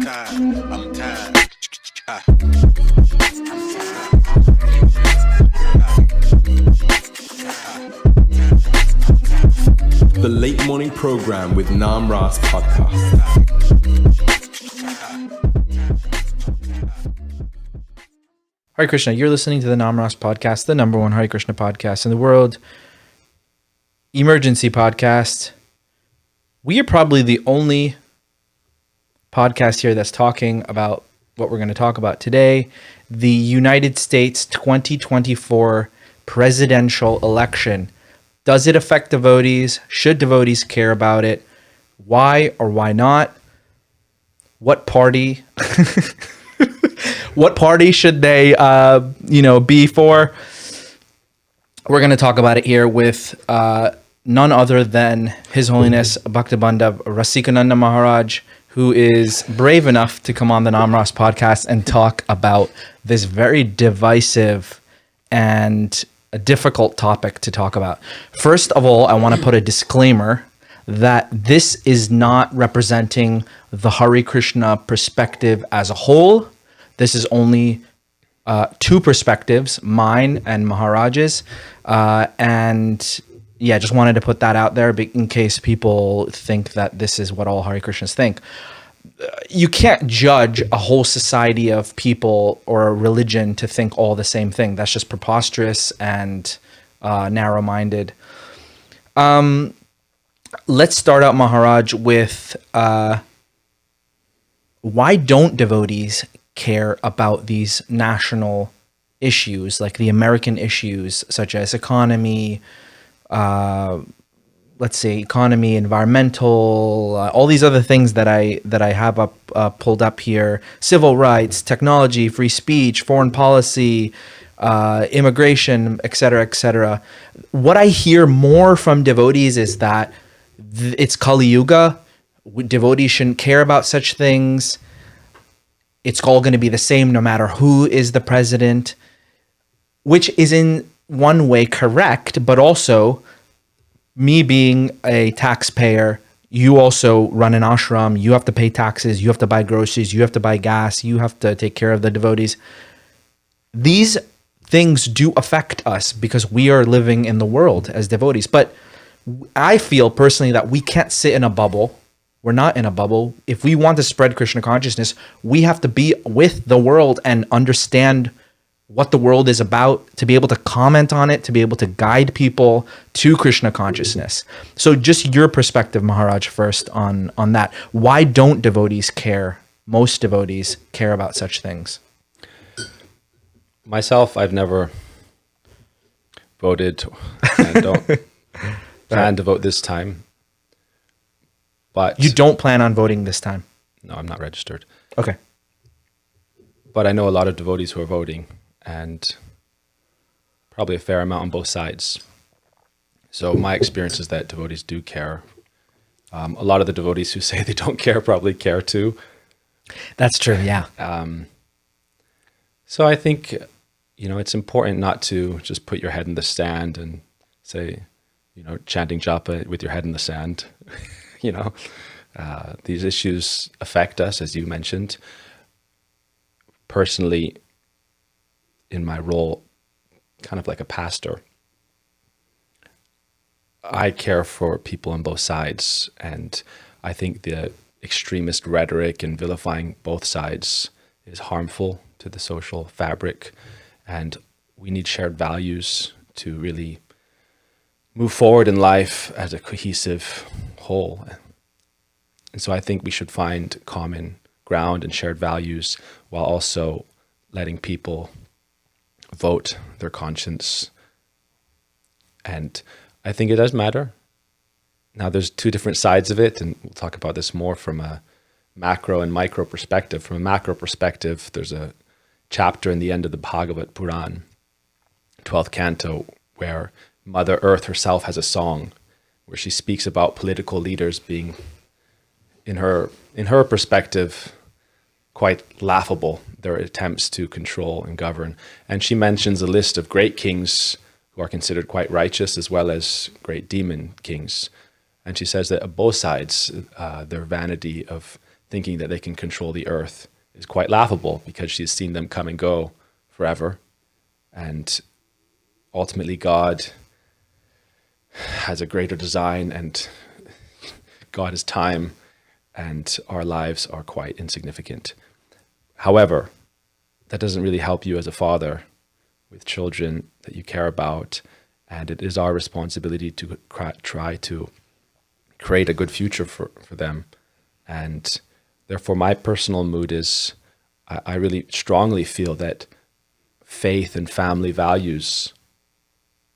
I'm tired. The Late Morning Program with Nam Ras Podcast. Hare Krishna, you're listening to the Nam Ras Podcast, the number one Hare Krishna podcast in the world. Emergency podcast. We are probably the only podcast here that's talking about what we're going to talk about today, the United States 2024 presidential election. Does it affect devotees? Should devotees care about it? Why or why not? What party? What party should they, be for? We're going to talk about it here with none other than His Holiness Bhaktabandha Rasikananda Maharaj, who is brave enough to come on the Nam Ras podcast and talk about this very divisive and a difficult topic to talk about. First of all, I want to put a disclaimer that this is not representing the Hare Krishna perspective as a whole. This is only two perspectives, mine and Maharaj's. Just wanted to put that out there in case people think that this is what all Hare Krishnas think. You can't judge a whole society of people or a religion to think all the same thing. That's just preposterous and narrow-minded. Let's start out, Maharaj, with why don't devotees care about these national issues, like the American issues, such as economy, environmental, all these other things that I have pulled up here: civil rights, technology, free speech, foreign policy, immigration, etc., etc. What I hear more from devotees is that it's Kali Yuga. Devotees shouldn't care about such things. It's all going to be the same no matter who is the president, which is in one way correct, but also, me being a taxpayer, you also run an ashram, you have to pay taxes, you have to buy groceries, you have to buy gas, you have to take care of the devotees. These things do affect us because we are living in the world as devotees. But I feel personally that we can't sit in a bubble. We're not in a bubble. If we want to spread Krishna consciousness, we have to be with the world and understand what the world is about, to be able to comment on it, to be able to guide people to Krishna consciousness. So just your perspective, Maharaj, first on that. Why don't devotees care? Most devotees care about such things. Myself, I've never voted and don't plan to vote this time. But you don't plan on voting this time? No, I'm not registered. Okay. But I know a lot of devotees who are voting, and probably a fair amount on both sides. So my experience is that devotees do care. A lot of the devotees who say they don't care probably care too. That's true, yeah. So I think, it's important not to just put your head in the sand and say, chanting japa with your head in the sand. These issues affect us, as you mentioned. Personally, in my role, kind of like a pastor, I care for people on both sides, and I think the extremist rhetoric and vilifying both sides is harmful to the social fabric, and we need shared values to really move forward in life as a cohesive whole. And so I think we should find common ground and shared values while also letting people vote their conscience. And I think it does matter. Now, there's two different sides of it, and we'll talk about this more from a macro and micro perspective. From a macro perspective, there's a chapter in the end of the Bhagavad Puran, 12th canto, where Mother Earth herself has a song where she speaks about political leaders being, in her perspective, quite laughable, their attempts to control and govern. And she mentions a list of great kings who are considered quite righteous, as well as great demon kings. And she says that both sides, their vanity of thinking that they can control the earth is quite laughable, because she's seen them come and go forever. And ultimately, God has a greater design, and God is time, and our lives are quite insignificant. However, that doesn't really help you as a father with children that you care about, and it is our responsibility to try to create a good future for them. And therefore, my personal mood is, I really strongly feel that faith and family values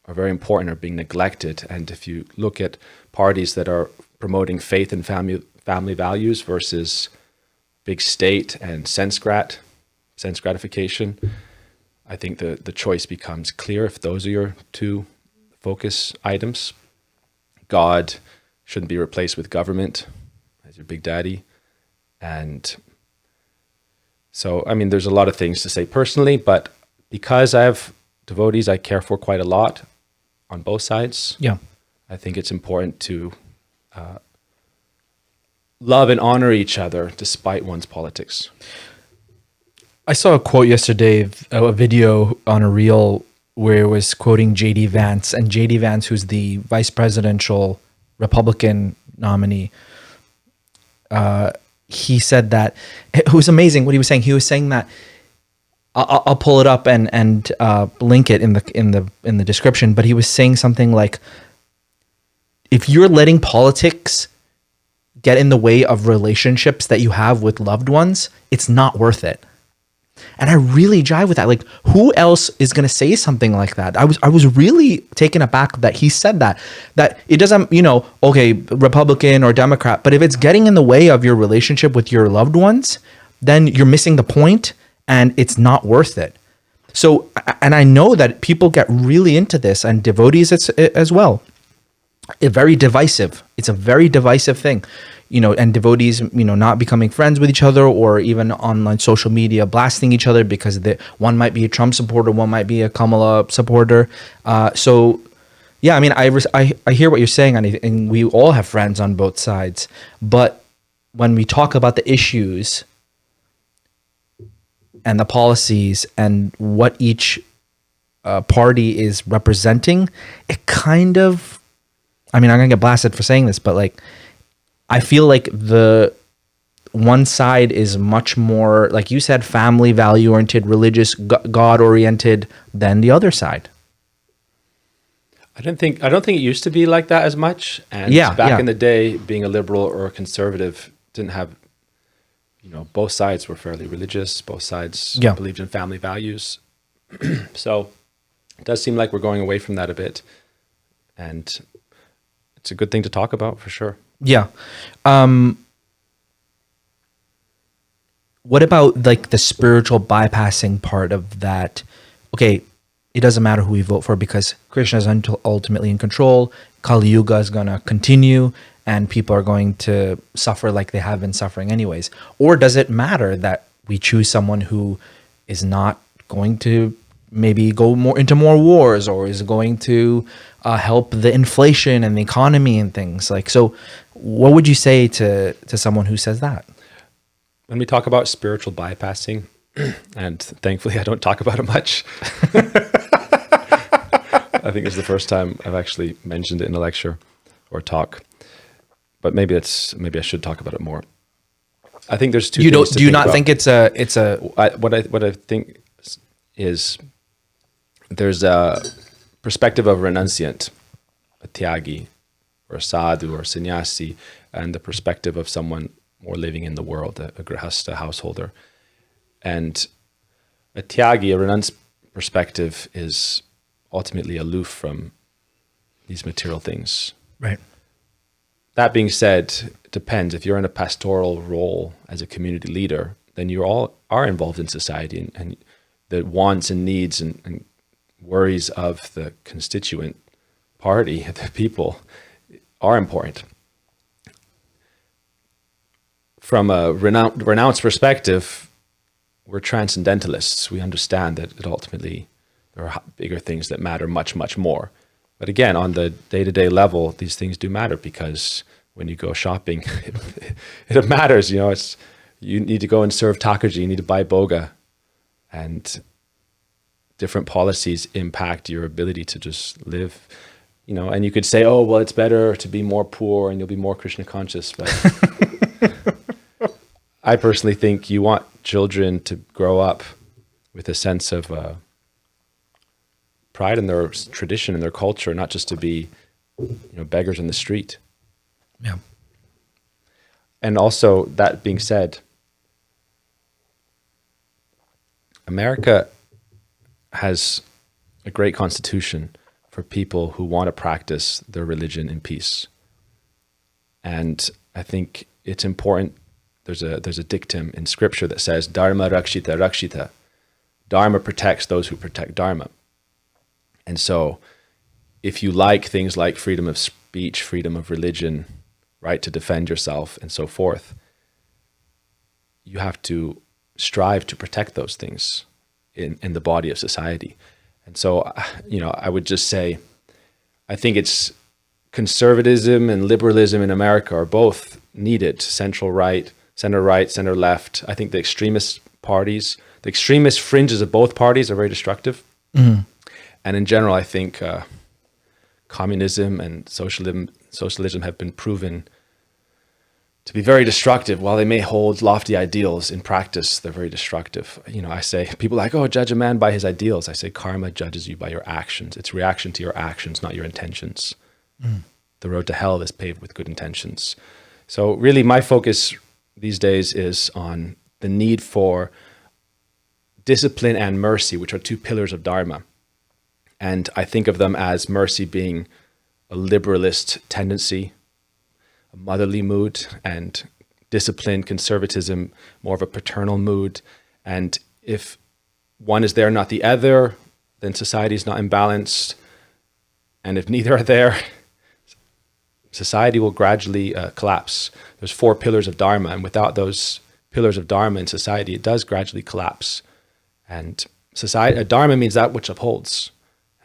are very important, are being neglected. And if you look at parties that are promoting faith and family values versus big state and sense gratification, I think the choice becomes clear if those are your two focus items. God shouldn't be replaced with government as your big daddy. And so, I mean, there's a lot of things to say personally, but because I have devotees I care for quite a lot on both sides, Yeah. I think it's important to love and honor each other despite one's politics. I saw a quote yesterday, a video on a reel where it was quoting J.D. Vance, and J.D. Vance, who's the vice presidential Republican nominee, he said that it was amazing what he was saying. He was saying that I'll pull it up and link it in the description. But he was saying something like, if you're letting politics get in the way of relationships that you have with loved ones, it's not worth it. And I really jive with that. Like, who else is going to say something like that? I was really taken aback that he said that it doesn't, okay, Republican or Democrat, but if it's getting in the way of your relationship with your loved ones, then you're missing the point and it's not worth it. So, and I know that people get really into this, and devotees as well. It's very divisive. It's a very divisive thing. And devotees, not becoming friends with each other, or even on social media blasting each other because one might be a Trump supporter, one might be a Kamala supporter. So, yeah, I mean, I hear what you're saying, and we all have friends on both sides. But when we talk about the issues and the policies and what each party is representing, it kind of, I mean, I'm going to get blasted for saying this, but I feel like the one side is much more, like you said, family value oriented, religious, God oriented than the other side. I don't think it used to be like that as much. And back in the day, being a liberal or a conservative didn't have, both sides were fairly religious. Both sides believed in family values. So it does seem like we're going away from that a bit. And it's a good thing to talk about for sure. Yeah. What about the spiritual bypassing part of that? Okay, it doesn't matter who we vote for because Krishna is ultimately in control. Kali Yuga is going to continue and people are going to suffer like they have been suffering anyways. Or does it matter that we choose someone who is not going to maybe go into more wars, or is going to help the inflation and the economy and things so what would you say to someone who says that? When we talk about spiritual bypassing, and thankfully I don't talk about it much. I think it's the first time I've actually mentioned it in a lecture or talk, but maybe I should talk about it more. I think there's two things do you not think it's a what I think is there's a perspective of a renunciant, a tyagi, or a sadhu, or a sannyasi, and the perspective of someone more living in the world, a grihasta householder. And a tyagi, a renunciant perspective, is ultimately aloof from these material things. Right. That being said, it depends. If you're in a pastoral role as a community leader, then you all are involved in society, and the wants and needs and worries of the constituent party, the people, are important. From a renounced perspective, we're transcendentalists. We understand that ultimately there are bigger things that matter much, much more. But again, on the day-to-day level, these things do matter because when you go shopping, it matters. It's you need to go and serve Takaji, you need to buy boga, and different policies impact your ability to just live. And you could say, oh, well, it's better to be more poor and you'll be more Krishna conscious. But I personally think you want children to grow up with a sense of pride in their tradition and their culture, not just to be, beggars in the street. Yeah. And also, that being said, America has a great constitution for people who want to practice their religion in peace. And I think it's important. There's a dictum in scripture that says, Dharma rakshita rakshita. Dharma protects those who protect Dharma. And so if you like things like freedom of speech, freedom of religion, right to defend yourself and so forth, you have to strive to protect those things in the body of society. And so, I would just say, I think it's conservatism and liberalism in America are both needed. Center right, center left. I think the extremist parties, the extremist fringes of both parties are very destructive. Mm-hmm. And in general, I think communism and socialism have been proven to be very destructive. While they may hold lofty ideals, in practice, they're very destructive. I say, people are like, oh, judge a man by his ideals. I say, karma judges you by your actions. It's reaction to your actions, not your intentions. Mm. The road to hell is paved with good intentions. So really, my focus these days is on the need for discipline and mercy, which are two pillars of Dharma. And I think of them as mercy being a liberalist tendency, a motherly mood, and discipline, conservatism, more of a paternal mood. And if one is there, not the other, then society is not imbalanced. And if neither are there, society will gradually collapse. There's 4 pillars of Dharma, and without those pillars of Dharma in society, it does gradually collapse. And Dharma means that which upholds.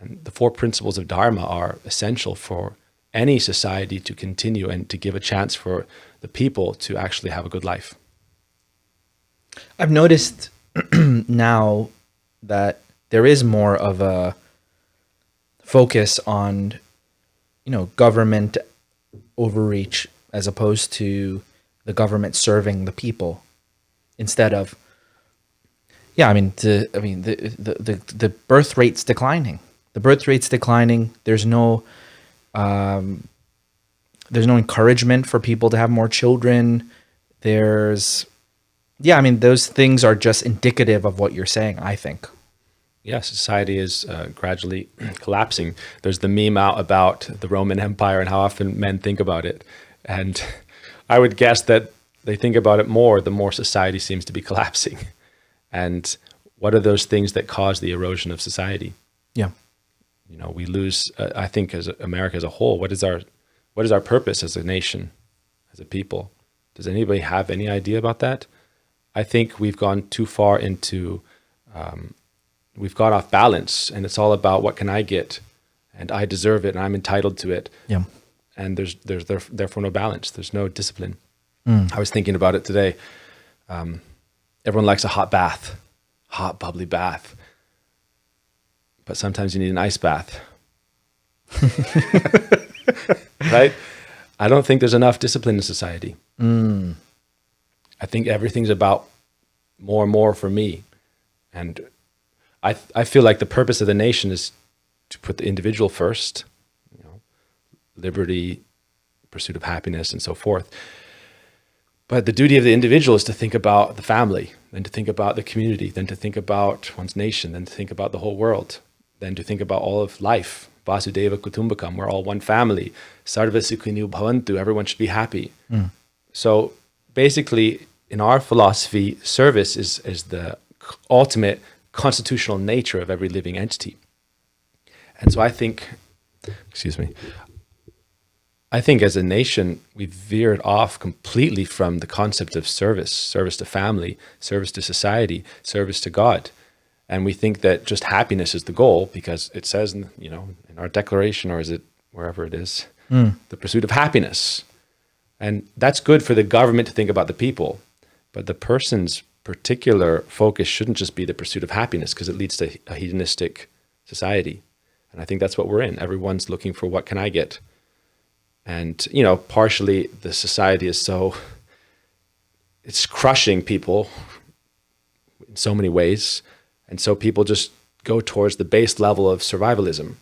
And the 4 principles of Dharma are essential for any society to continue and to give a chance for the people to actually have a good life. I've noticed now that there is more of a focus on, government overreach as opposed to the government serving the people instead of, the birth rate's declining. The birth rate's declining. There's no encouragement for people to have more children. Those things are just indicative of what you're saying, I think. Yeah, society is gradually collapsing. There's the meme out about the Roman Empire and how often men think about it. And I would guess that they think about it more the more society seems to be collapsing. And what are those things that cause the erosion of society? Yeah. We lose, I think, as America as a whole, what is our purpose as a nation, as a people? Does anybody have any idea about that? I think we've gone too far into, we've got off balance, and it's all about what can I get, and I deserve it, and I'm entitled to it. Yeah. And there's therefore no balance. There's no discipline. I was thinking about it today. Everyone likes a hot bath, hot bubbly bath. But sometimes you need an ice bath. Right? I don't think there's enough discipline in society. I think everything's about more and more for me. And I feel like the purpose of the nation is to put the individual first, liberty, pursuit of happiness, and so forth. But the duty of the individual is to think about the family, then to think about the community, then to think about one's nation, then to think about the whole world, then to think about all of life. Vasudeva Kutumbakam, we're all one family. Sarva Sukhinu Bhavantu, everyone should be happy. So basically, in our philosophy, service is the ultimate constitutional nature of every living entity. And so I think as a nation, we've veered off completely from the concept of service to family, service to society, service to God. And we think that just happiness is the goal because it says in our declaration, or is it wherever it is, the pursuit of happiness. And that's good for the government to think about the people. But the person's particular focus shouldn't just be the pursuit of happiness, because it leads to a hedonistic society. And I think that's what we're in. Everyone's looking for, what can I get? And, you know, partially the society is it's crushing people in so many ways. And so people just go towards the base level of survivalism.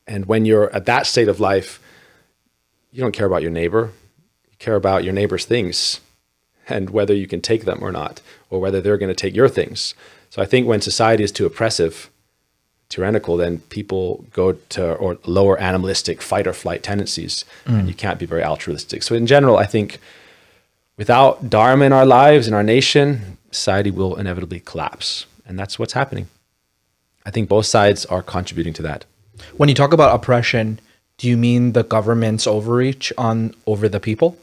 And when you're at that state of life, you don't care about your neighbor. You care about your neighbor's things and whether you can take them or not, or whether they're going to take your things. So I think when society is too oppressive, tyrannical, then people go to or lower animalistic fight or flight tendencies, and you can't be very altruistic. So in general, I think without Dharma in our lives, in our nation, society will inevitably collapse. And that's what's happening. I think both sides are contributing to that. When you talk about oppression, do you mean the government's overreach over the people?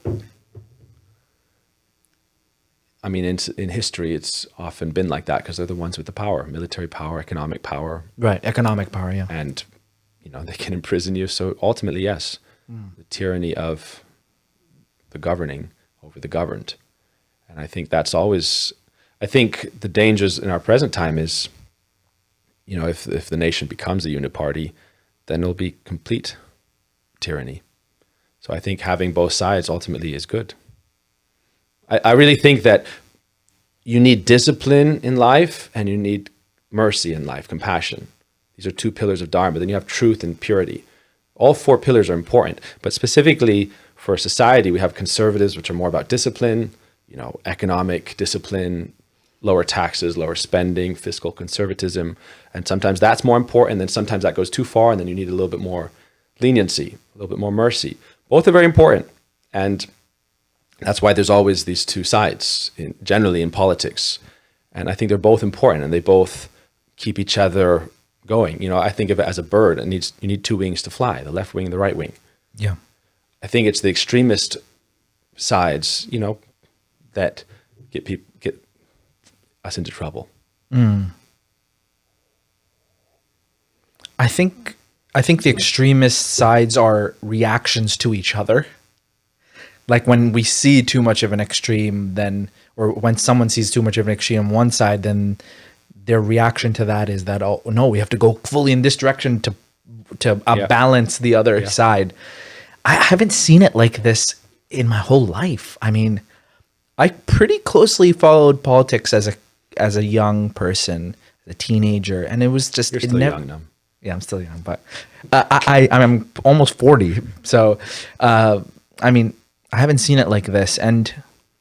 I mean, in history, it's often been like that because they're the ones with the power, military power, economic power. Right, economic power, yeah. And, you know, they can imprison you. So ultimately, yes, the tyranny of the governing over the governed. And I think that's always, I think the dangers in our present time is, you know, if the nation becomes a uniparty, then it'll be complete tyranny. So I think having both sides ultimately is good. I really think that you need discipline in life and you need mercy in life, compassion. These are two pillars of Dharma. Then you have truth and purity. All four pillars are important, but specifically for society, we have conservatives, which are more about discipline, you know, economic discipline, lower taxes, lower spending, fiscal conservatism. And sometimes that's more important, then sometimes that goes too far, and then you need a little bit more leniency, a little bit more mercy. Both are very important. And that's why there's always these two sides, generally in politics. And I think they're both important, and they both keep each other going. You know, I think of it as a bird. You need two wings to fly, the left wing and the right wing. Yeah. I think it's the extremist sides, you know, that get us into trouble. I think the extremist sides are reactions to each other. Like when we see too much of an extreme, then, or when someone sees too much of an extreme on one side, then their reaction to that is that, oh no, we have to go fully in this direction to balance the other side. I haven't seen it like this in my whole life. I mean, I pretty closely followed politics as a young person, a teenager, and it was just— You're still young now. Yeah, I'm still young, but I'm almost 40. So, I mean, I haven't seen it like this. And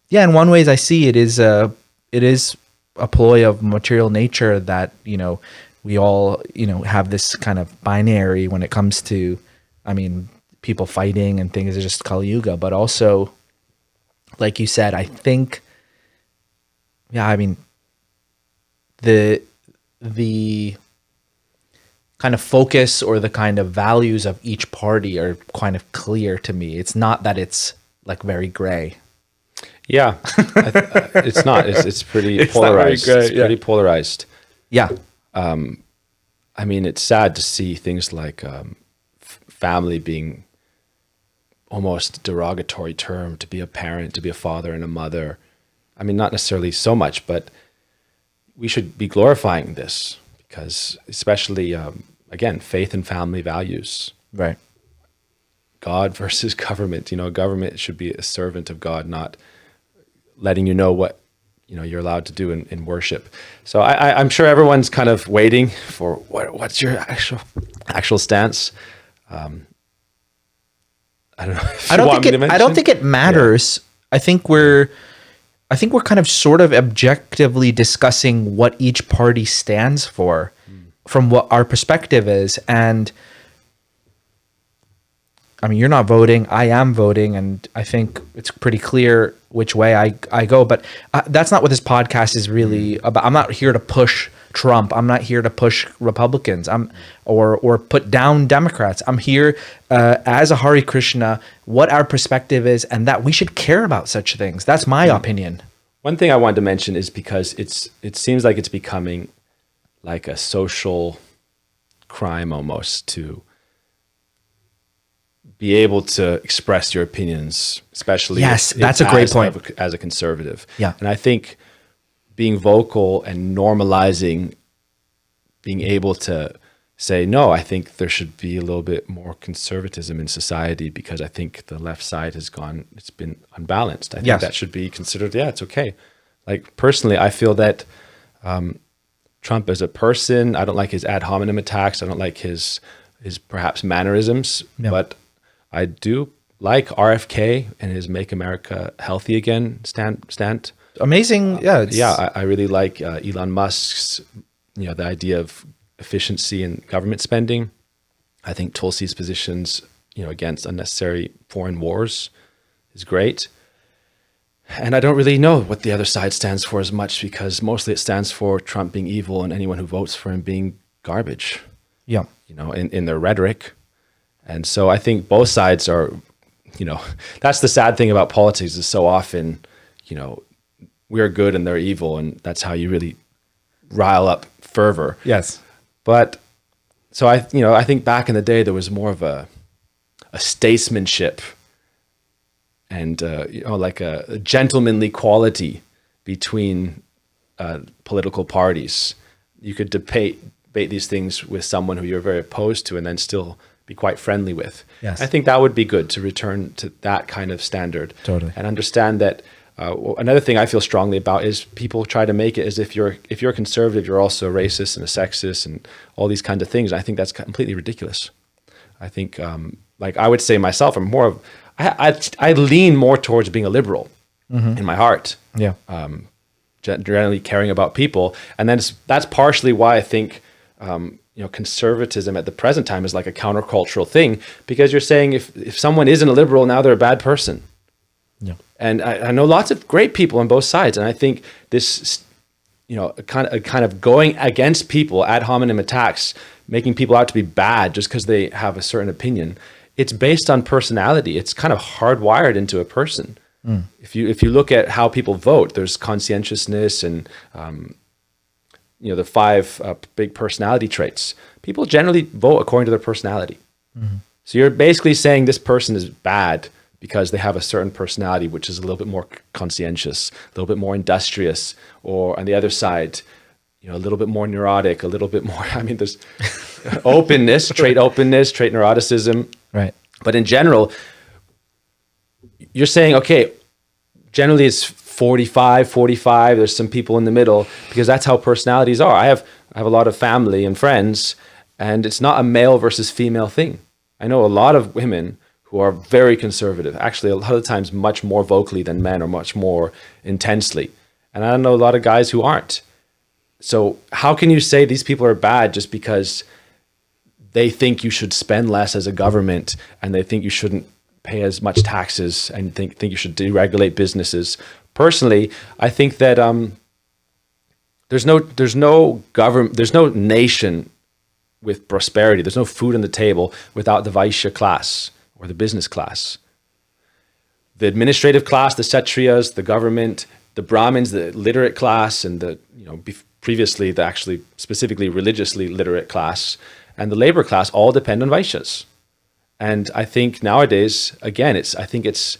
yeah, in one ways I see it is a ploy of material nature that, you know, we all, you know, have this kind of binary when it comes to, I mean, people fighting and things. It's just Kali Yuga. But also, like you said, I think, yeah, I mean, the kind of focus or the kind of values of each party are kind of clear to me. It's not that it's like very gray. Yeah, it's not. It's pretty polarized. It's pretty polarized. Yeah. I mean, it's sad to see things like family being almost derogatory term, to be a parent, to be a father and a mother. I mean, not necessarily so much, but we should be glorifying this because especially, again, faith and family values. Right. God versus government. You know, government should be a servant of God, not letting you know what, you know, you're allowed to do in worship. So I'm sure everyone's kind of waiting for what's your actual stance. I don't know. I don't think it matters. Yeah. I think we're kind of sort of objectively discussing what each party stands for from what our perspective is. And I mean, you're not voting, I am voting, and I think it's pretty clear which way I go. But that's not what this podcast is really about. I'm not here to push Trump. I'm not here to push Republicans. Or put down Democrats. I'm here as a Hare Krishna, what our perspective is, and that we should care about such things. That's my opinion. One thing I wanted to mention is because it seems like it's becoming like a social crime almost to be able to express your opinions, especially Yes, that's a great point. as a conservative. Yeah. And I think being vocal and normalizing being able to say, no, I think there should be a little bit more conservatism in society because I think the left side it's been unbalanced. I think Yes. that should be considered, yeah, it's okay. Like personally, I feel that Trump as a person, I don't like his ad hominem attacks. I don't like his perhaps mannerisms, Yeah. but I do like RFK and his Make America Healthy Again stand. Amazing. Yeah. I really like Elon Musk's, the idea of efficiency in government spending. I think Tulsi's positions, against unnecessary foreign wars is great. And I don't really know what the other side stands for as much because mostly it stands for Trump being evil and anyone who votes for him being garbage, Yeah. in their rhetoric. And so I think both sides are, that's the sad thing about politics is so often, we're good and they're evil. And that's how you really rile up fervor. Yes. But so I think back in the day, there was more of a statesmanship and, like a gentlemanly quality between political parties. You could debate these things with someone who you're very opposed to and then still be quite friendly with. Yes. I think that would be good to return to that kind of standard. Totally. And understand that another thing I feel strongly about is people try to make it as if you're a conservative, you're also a racist and a sexist and all these kinds of things. I think that's completely ridiculous. I think, like I would say myself, I'm more of, I lean more towards being a liberal in my heart. Yeah. Generally caring about people. And then that's partially why I think, conservatism at the present time is like a countercultural thing, because you're saying if someone isn't a liberal, now they're a bad person. Yeah. And I know lots of great people on both sides. And I think this, a kind of going against people, ad hominem attacks, making people out to be bad just because they have a certain opinion. It's based on personality. It's kind of hardwired into a person. If you look at how people vote, there's conscientiousness and, the 5 big personality traits. People generally vote according to their personality. So you're basically saying this person is bad because they have a certain personality, which is a little bit more conscientious, a little bit more industrious, or on the other side, a little bit more neurotic, a little bit more, there's openness, trait neuroticism. Right. But in general, you're saying, okay, generally it's 45, there's some people in the middle, because that's how personalities are. I have a lot of family and friends, and it's not a male versus female thing. I know a lot of women who are very conservative, actually a lot of the times much more vocally than men or much more intensely. And I know a lot of guys who aren't. So how can you say these people are bad just because they think you should spend less as a government and they think you shouldn't pay as much taxes and think you should deregulate businesses? Personally, I think that there's no government, there's no nation with prosperity. There's no food on the table without the Vaishya class or the business class. The administrative class, the Kshatriyas, the government, the Brahmins, the literate class, and the previously the actually specifically religiously literate class, and the labor class all depend on Vaishyas. And I think nowadays, again, I think it's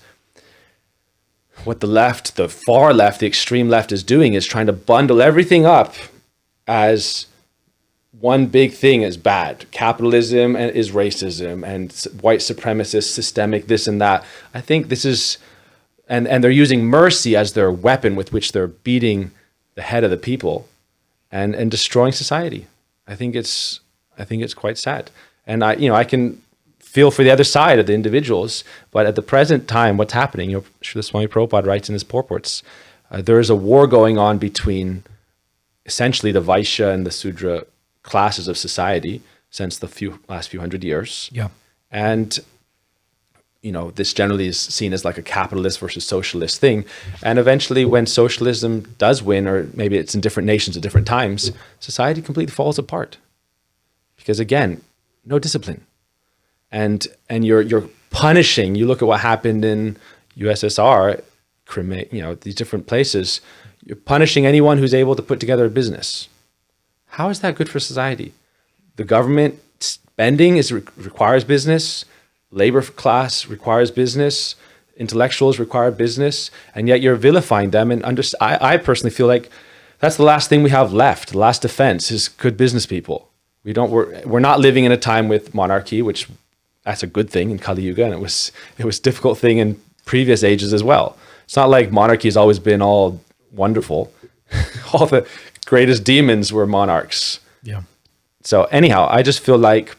what the left, the far left, the extreme left is doing is trying to bundle everything up as one big thing is bad. Capitalism is racism and white supremacist, systemic, this and that. I think this is, and they're using mercy as their weapon with which they're beating the head of the people and destroying society. I think it's quite sad. And I can feel for the other side of the individuals, but at the present time, what's happening, Srila Swami Prabhupada writes in his purports, there is a war going on between essentially the Vaishya and the Sudra classes of society since the last few hundred years. Yeah. And, this generally is seen as like a capitalist versus socialist thing. And eventually when socialism does win, or maybe it's in different nations at different times, society completely falls apart. Because again, no discipline. And you're punishing, you look at what happened in USSR, Crimea, these different places, you're punishing anyone who's able to put together a business. How is that good for society? The government spending requires business. labor class requires business, intellectuals require business, and yet you're vilifying them. And I personally feel like that's the last thing we have left. The last defense is good business people. We're not living in a time with monarchy, which that's a good thing in Kali Yuga, and it was a difficult thing in previous ages as well. It's not like monarchy has always been all wonderful. All the greatest demons were monarchs. Yeah. So anyhow, I just feel like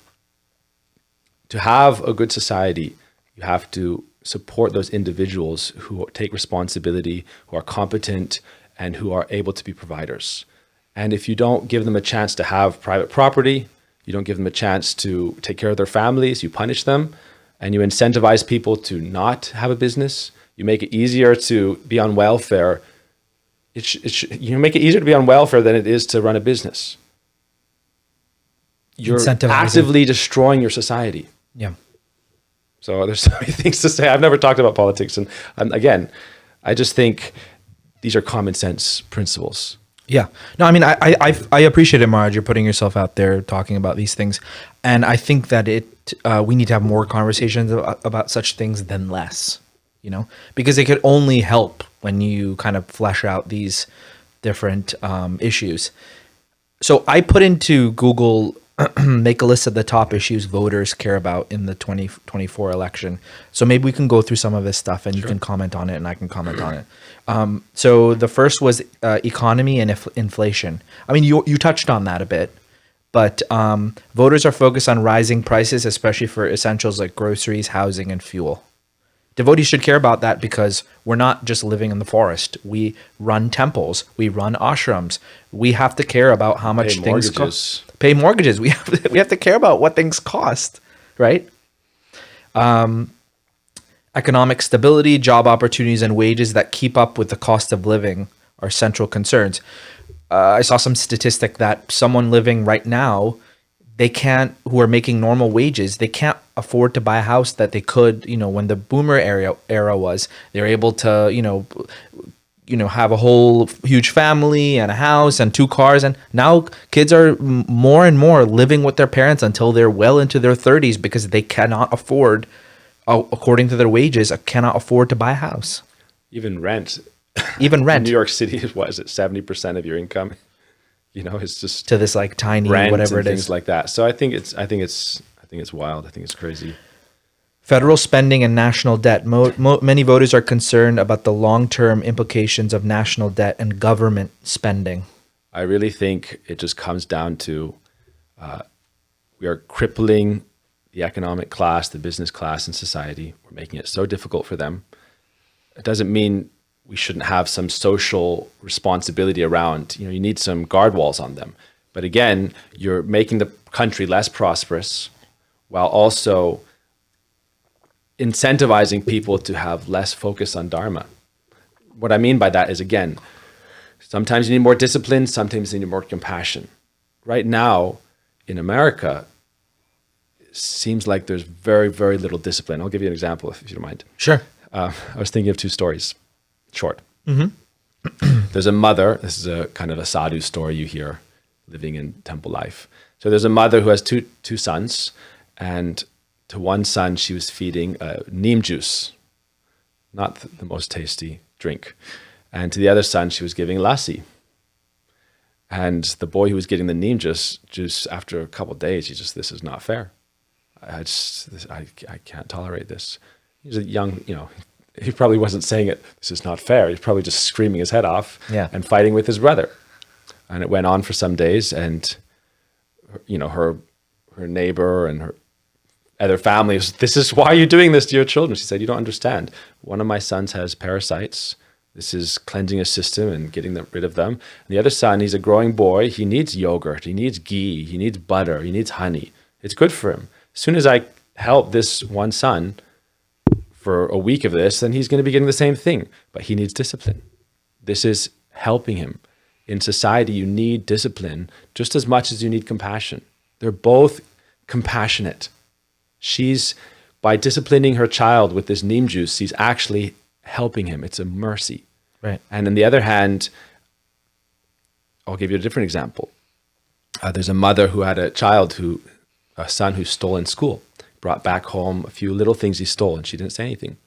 to have a good society, you have to support those individuals who take responsibility, who are competent, and who are able to be providers. And if you don't give them a chance to have private property, you don't give them a chance to take care of their families, you punish them, and you incentivize people to not have a business, you make it easier to be on welfare. You make it easier to be on welfare than it is to run a business. You're actively destroying your society. Yeah. So there's so many things to say. I've never talked about politics. And again, I just think these are common sense principles. Yeah. No, I mean, I appreciate it, Marge. You're putting yourself out there talking about these things. And I think that we need to have more conversations about such things than less, because it could only help when you kind of flesh out these different issues. So I put into Google, make a list of the top issues voters care about in the 2024 election. So maybe we can go through some of this stuff and you can comment on it and I can comment on it. So the first was economy and inflation. I mean, you touched on that a bit, but voters are focused on rising prices, especially for essentials like groceries, housing, and fuel. Devotees should care about that because we're not just living in the forest. We run temples. We run ashrams. We have to care about how much things cost. Pay mortgages. We have to care about what things cost, right? Economic stability, job opportunities, and wages that keep up with the cost of living are central concerns. I saw some statistic that someone living right now, who are making normal wages, they can't afford to buy a house that they could, when the boomer era was. They're able to, have a whole huge family and a house and 2 cars. And now kids are more and more living with their parents until they're well into their 30s because they cannot afford, according to their wages, cannot afford to buy a house. Even rent. In New York City, what is it, 70% of your income? It's just to this like tiny rent whatever and it things is. like that. So I think it's wild. I think it's crazy. Federal spending and national debt. Many voters are concerned about the long-term implications of national debt and government spending. I really think it just comes down to we are crippling the economic class, the business class in society. We're making it so difficult for them. It doesn't mean we shouldn't have some social responsibility around, you need some guard walls on them. But again, you're making the country less prosperous while also incentivizing people to have less focus on Dharma. What I mean by that is, again, sometimes you need more discipline, sometimes you need more compassion. Right now in America, it seems like there's very, very little discipline. I'll give you an example if you don't mind. Sure. I was thinking of 2 stories. Short. Mm-hmm. There's a mother. This is a kind of a sadhu story you hear living in temple life. So there's a mother who has two sons, and to one son she was feeding neem juice, not the most tasty drink, and to the other son she was giving lassi. And the boy who was getting the neem juice after a couple of days, this is not fair. I can't tolerate this. He's a young, he probably wasn't saying it, this is not fair. He's probably just screaming his head off and fighting with his brother. And it went on for some days, and her neighbor and her other family was, this is why you're doing this to your children. She said, you don't understand. One of my sons has parasites. This is cleansing his system and getting rid of them. And the other son, he's a growing boy. He needs yogurt. He needs ghee. He needs butter. He needs honey. It's good for him. As soon as I help this one son for a week of this, then he's going to be getting the same thing. But he needs discipline. This is helping him. In society, you need discipline just as much as you need compassion. They're both compassionate. She's, by disciplining her child with this neem juice, she's actually helping him. It's a mercy. Right. And on the other hand, I'll give you a different example. There's a mother who had a son who stole in school, brought back home a few little things he stole, and she didn't say anything.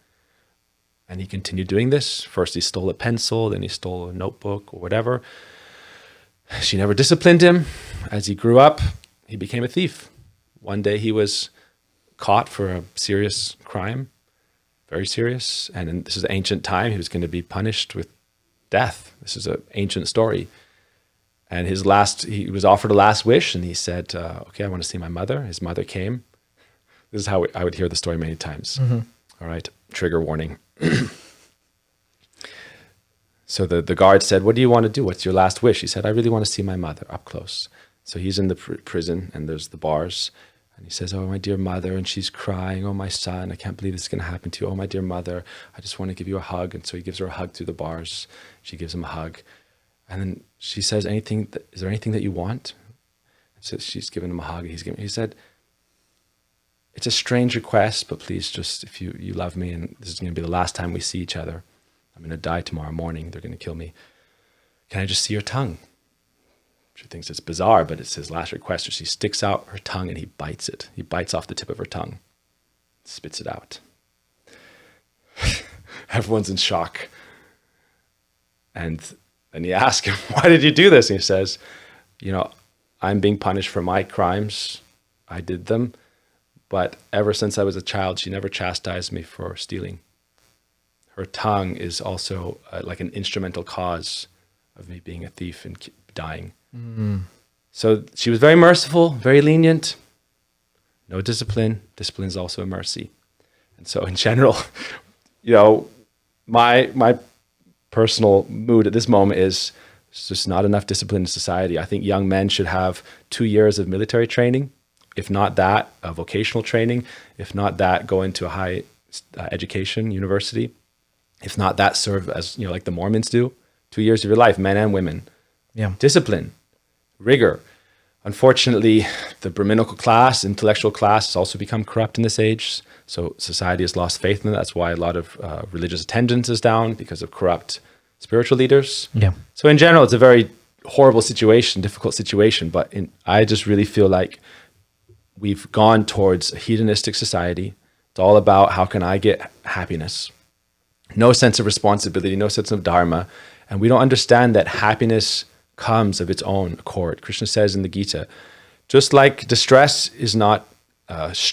And he continued doing this. First he stole a pencil, then he stole a notebook or whatever. She never disciplined him. As he grew up, he became a thief. One day he was caught for a serious crime, very serious. And this is ancient time. He was going to be punished with death. This is an ancient story. And he was offered a last wish, and he said, okay, I want to see my mother. His mother came. This is how I would hear the story many times. All right, trigger warning. So the guard said, what do you want to do? What's your last wish? He said, I really want to see my mother up close. So he's in the prison, and there's the bars. And he says, oh, my dear mother. And she's crying, oh, my son, I can't believe this is going to happen to you. Oh, my dear mother, I just want to give you a hug. And so he gives her a hug through the bars. She gives him a hug. And then she says, is there anything that you want? So she's giving him a hug. He said, it's a strange request, but please just, if you love me, and this is going to be the last time we see each other, I'm going to die tomorrow morning. They're going to kill me. Can I just see your tongue? She thinks it's bizarre, but it's his last request. So she sticks out her tongue and he bites it. He bites off the tip of her tongue, spits it out. Everyone's in shock. And he asks him, why did you do this? And he says, I'm being punished for my crimes. I did them. But ever since I was a child, she never chastised me for stealing. Her tongue is also like an instrumental cause of me being a thief and dying. So she was very merciful, very lenient. No discipline. Discipline is also a mercy. And so in general, my personal mood at this moment is there's just not enough discipline in society. I think young men should have 2 years of military training. If not that, a vocational training. If not that, go into a high education university. If not that, serve as, like the Mormons do. 2 years of your life, men and women. Yeah. Discipline, rigor. Unfortunately, the Brahminical class, intellectual class, has also become corrupt in this age. So society has lost faith in it. That's why a lot of religious attendance is down, because of corrupt spiritual leaders. Yeah. So in general, it's a very horrible situation, difficult situation. But I just really feel like we've gone towards a hedonistic society. It's all about how can I get happiness. No sense of responsibility, no sense of dharma. And we don't understand that happiness comes of its own accord. Krishna says in the Gita, just like distress is not,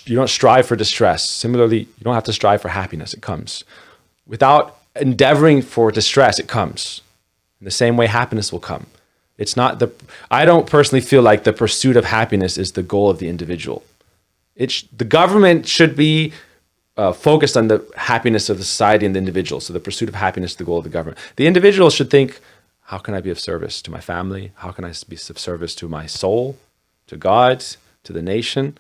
you don't strive for distress. Similarly, you don't have to strive for happiness. It comes. Without endeavoring for distress, it comes. In the same way, happiness will come. It's not I don't personally feel like the pursuit of happiness is the goal of the individual. The government should be focused on the happiness of the society and the individual. So the pursuit of happiness is the goal of the government. The individual should think, how can I be of service to my family? How can I be of service to my soul, to God, to the nation?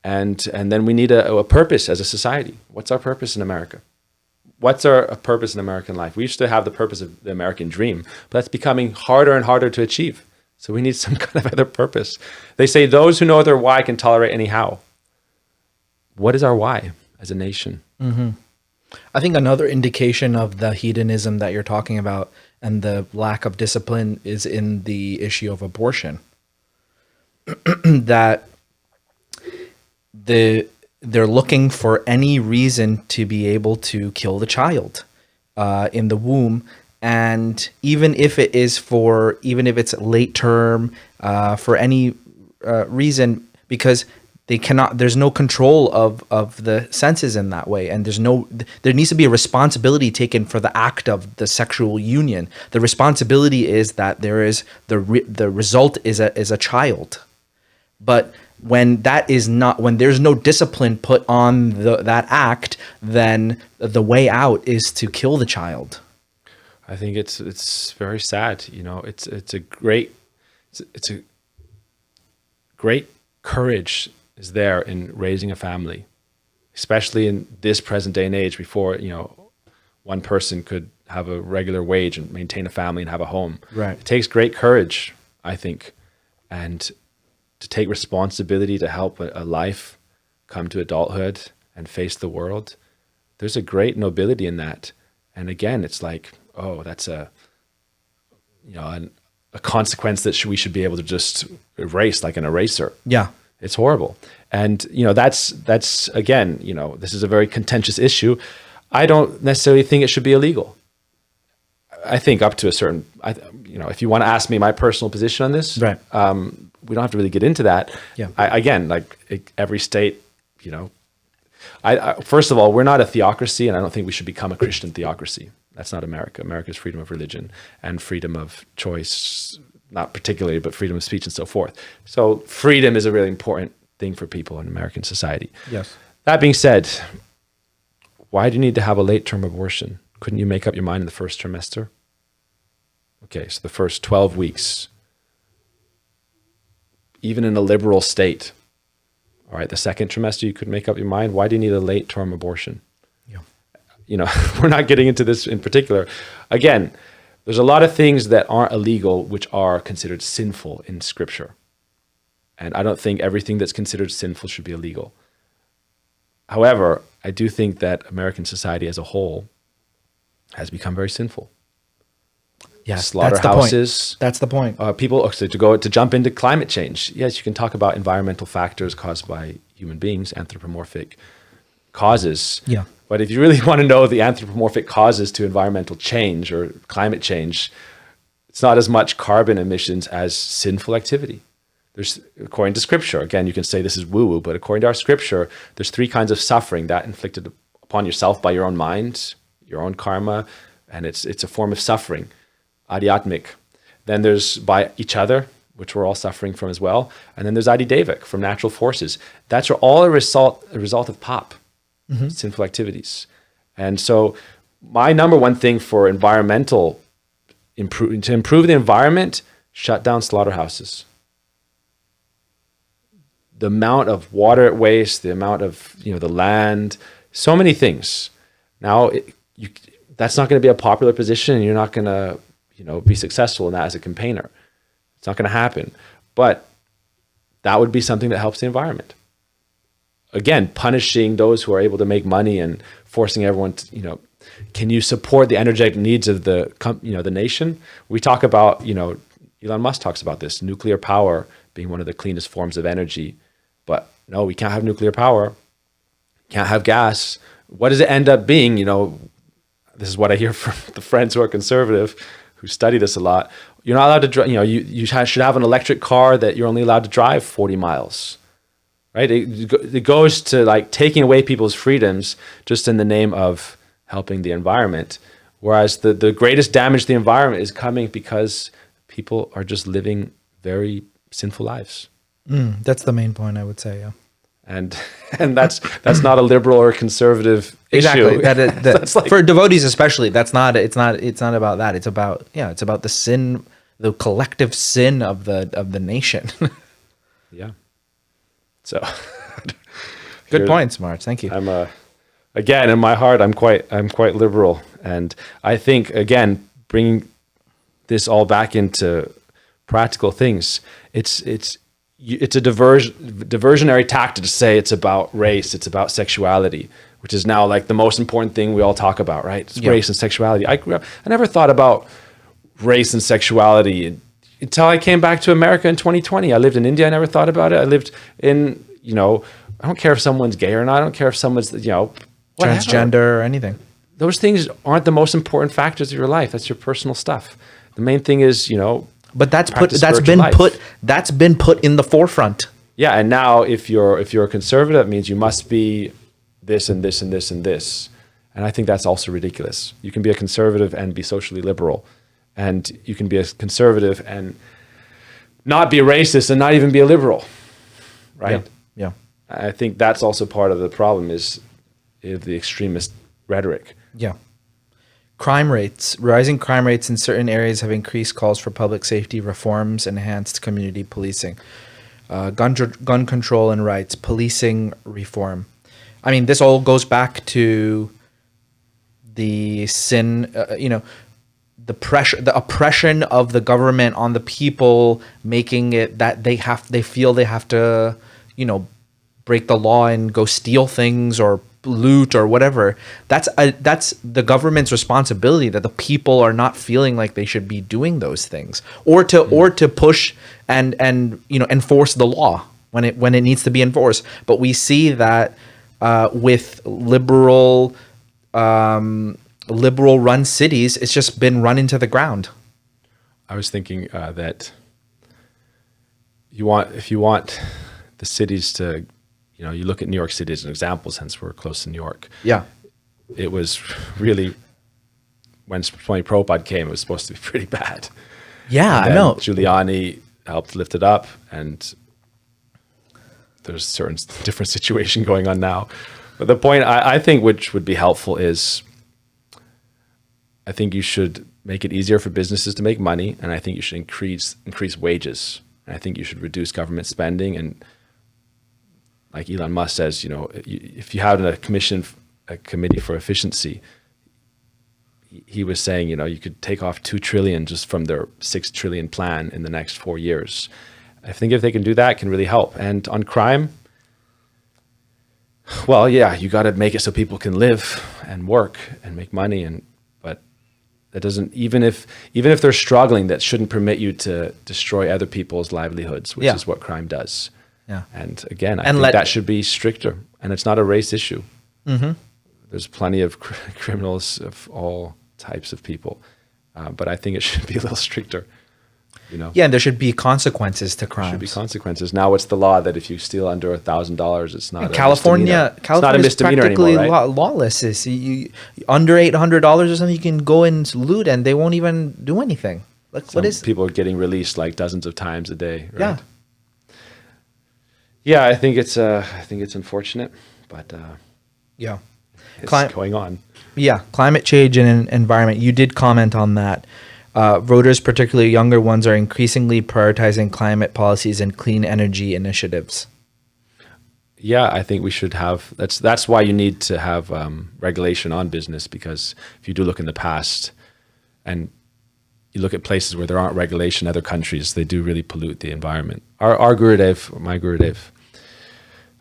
And then we need a purpose as a society. What's our purpose in America? What's our purpose in American life? We used to have the purpose of the American dream, but that's becoming harder and harder to achieve. So we need some kind of other purpose. They say those who know their why can tolerate any how. What is our why as a nation? Mm-hmm. I think another indication of the hedonism that you're talking about and the lack of discipline is in the issue of abortion. That they're looking for any reason to be able to kill the child in the womb. And even if it's late term, for any reason, because there's no control of the senses in that way. And there needs to be a responsibility taken for the act of the sexual union. The responsibility is that the result is a child. But when there's no discipline put on that act, then the way out is to kill the child. I think it's very sad. It's a great courage is there in raising a family, especially in this present day and age before, one person could have a regular wage and maintain a family and have a home. Right. It takes great courage, I think, and to take responsibility to help a life come to adulthood and face the world. There's a great nobility in that. And again, it's like, oh, that's a consequence that we should be able to just erase like an eraser. Yeah. It's horrible. And, that's again, this is a very contentious issue. I don't necessarily think it should be illegal. I think up to a certain, if you want to ask me my personal position on this, right. We don't have to really get into that. Yeah. Every state, first of all, we're not a theocracy, and I don't think we should become a Christian theocracy. That's not America. America is freedom of religion and freedom of choice, not particularly, but freedom of speech and so forth. So freedom is a really important thing for people in American society. Yes. That being said, why do you need to have a late-term abortion? Couldn't you make up your mind in the first trimester? Okay, so the first 12 weeks, even in a liberal state, all right, the second trimester, you could make up your mind. Why do you need a late-term abortion? Yeah. We're not getting into this in particular. Again, there's a lot of things that aren't illegal which are considered sinful in Scripture. And I don't think everything that's considered sinful should be illegal. However, I do think that American society as a whole has become very sinful. Yes, slaughterhouses. That's the point. People to jump into climate change. Yes, you can talk about environmental factors caused by human beings, anthropomorphic causes. Yeah. But if you really want to know the anthropomorphic causes to environmental change or climate change, it's not as much carbon emissions as sinful activity. There's, according to Scripture, again, you can say this is woo-woo, but according to our Scripture, there's 3 kinds of suffering: that inflicted upon yourself by your own mind, your own karma, and it's a form of suffering, adhyatmic. Then there's by each other, which we're all suffering from as well, and then there's adidevic, from natural forces. That's all a result of pop, sinful activities. And so my number one thing for to improve the environment, shut down slaughterhouses. The amount of water it wastes, the amount of the land, so many things. Now, that's not going to be a popular position, and you're not going to be successful in that as a campaigner. It's not going to happen. But that would be something that helps the environment. Again, punishing those who are able to make money and forcing everyone to, can you support the energetic needs of the nation? We talk about, Elon Musk talks about this, nuclear power being one of the cleanest forms of energy. But no, we can't have nuclear power. Can't have gas. What does it end up being? This is what I hear from the friends who are conservative, who study this a lot. You're not allowed to drive. You should have an electric car that you're only allowed to drive 40 miles, right? It goes to taking away people's freedoms just in the name of helping the environment. Whereas the greatest damage to the environment is coming because people are just living very sinful lives. That's the main point, I would say. Yeah. And that's not a liberal or conservative issue. Exactly. For devotees especially, it's not about that. It's about the sin, the collective sin of the nation. Yeah. So good points, Marge. Thank you. I'm again, in my heart, I'm quite liberal, and I think, again, bringing this all back into practical things, it's a diversionary tactic to say it's about race, it's about sexuality, which is now the most important thing we all talk about, right? It's race and sexuality. I never thought about race and sexuality until I came back to America in 2020. I lived in India. I never thought about it. I lived in, I don't care if someone's gay or not. I don't care if someone's, transgender or anything. Those things aren't the most important factors of your life. That's your personal stuff. The main thing is, but that's been put in the forefront. Yeah, and now if you're a conservative, it means you must be this and this and this and this. And I think that's also ridiculous. You can be a conservative and be socially liberal, and you can be a conservative and not be a racist and not even be a liberal, right? Yeah. I think that's also part of the problem is the extremist rhetoric. Yeah. Rising crime rates in certain areas have increased calls for public safety reforms, enhanced community policing, gun control and rights, policing reform. I mean, this all goes back to the sin, the pressure, the oppression of the government on the people, making it that they feel they have to, break the law and go steal things or loot or whatever. That's the government's responsibility, that the people are not feeling like they should be doing those things, or to push and enforce the law. when it needs to be enforced. But we see that with liberal run cities, it's just been run into the ground. I was thinking that if you want the cities to, you look at New York City as an example, since we're close to New York. Yeah. It was really, when Swami Prabhupada came, it was supposed to be pretty bad. Yeah, And I then know. Giuliani helped lift it up, and there's certain different situation going on now. But the point I think which would be helpful is, I think you should make it easier for businesses to make money, and I think you should increase wages. And I think you should reduce government spending, and like Elon Musk says, if you had a committee for efficiency, he was saying, you could take off 2 trillion just from their 6 trillion plan in the next 4 years. I think if they can do that, it can really help. And on crime, well, yeah, you got to make it so people can live and work and make money. But that doesn't, even if they're struggling, that shouldn't permit you to destroy other people's livelihoods, which is what crime does. Yeah. And again, I think that should be stricter. And it's not a race issue. Mm-hmm. There's plenty of criminals of all types of people, but I think it should be a little stricter. Yeah, and there should be consequences to crimes. There should be consequences. Now it's the law that if you steal under $1,000, it's not. California it's not a misdemeanor practically anymore, right? lawless. It's you under $800 or something, you can go and loot, and they won't even do anything. People are getting released like dozens of times a day. Right? Yeah. Yeah, I think it's unfortunate, but Yeah. it's going on. Yeah, climate change and environment. You did comment on that. Voters, particularly younger ones, are increasingly prioritizing climate policies and clean energy initiatives. Yeah, I think we should have. That's why you need to have regulation on business, because if you do look in the past, and you look at places where there aren't regulation, other countries, they do really pollute the environment. Our Gurudev, my Gurudev,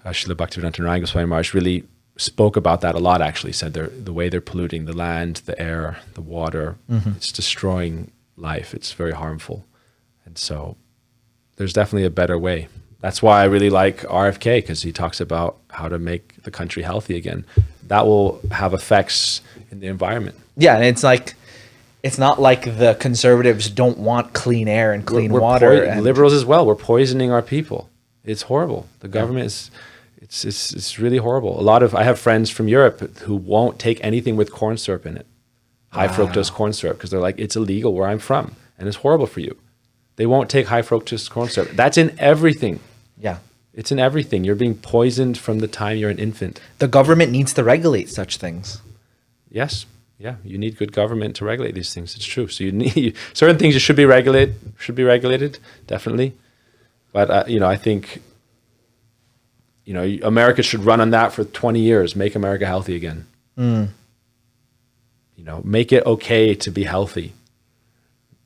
Srila Bhaktivedanta Narayana Goswami Maharaj, really spoke about that a lot, actually. Said the way they're polluting the land, the air, the water, it's destroying life. It's very harmful. And so there's definitely a better way. That's why I really like RFK, because he talks about how to make the country healthy again. That will have effects in the environment. Yeah, and it's not like the conservatives don't want clean air and clean water. And liberals as well. We're poisoning our people. It's horrible. The government is... It's really horrible. I have friends from Europe who won't take anything with corn syrup in it, high fructose corn syrup, because they're like, it's illegal where I'm from, and it's horrible for you. They won't take high fructose corn syrup. That's in everything. Yeah. It's in everything. You're being poisoned from the time you're an infant. The government needs to regulate such things. Yes. Yeah. You need good government to regulate these things. It's true. So you need certain things should be regulated, definitely. But I think America should run on that for 20 years. Make America healthy again. Make it okay to be healthy.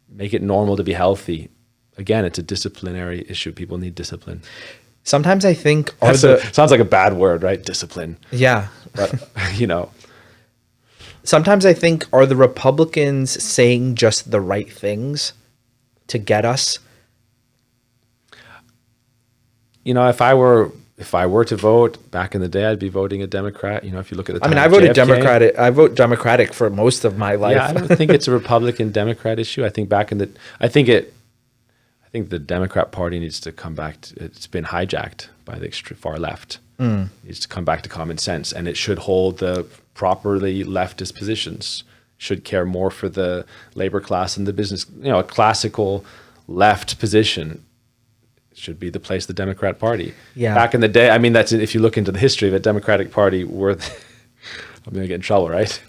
Make it normal to be healthy. Again, it's a disciplinary issue. People need discipline. Sometimes I think sounds like a bad word, right? Discipline. Yeah. But, Sometimes I think, are the Republicans saying just the right things to get us? If I were to vote back in the day, I'd be voting a Democrat. If you look at the time I voted Democratic. I vote Democratic for most of my life. Yeah, I don't think it's a Republican Democrat issue. I think I think the Democrat Party needs to come back. It's been hijacked by the far left. It needs to come back to common sense, and it should hold the properly leftist positions. Should care more for the labor class and the business. A classical left position should be the place of the Democrat Party. Yeah. Back in the day, that's if you look into the history of it, Democratic Party I'm going to get in trouble, right?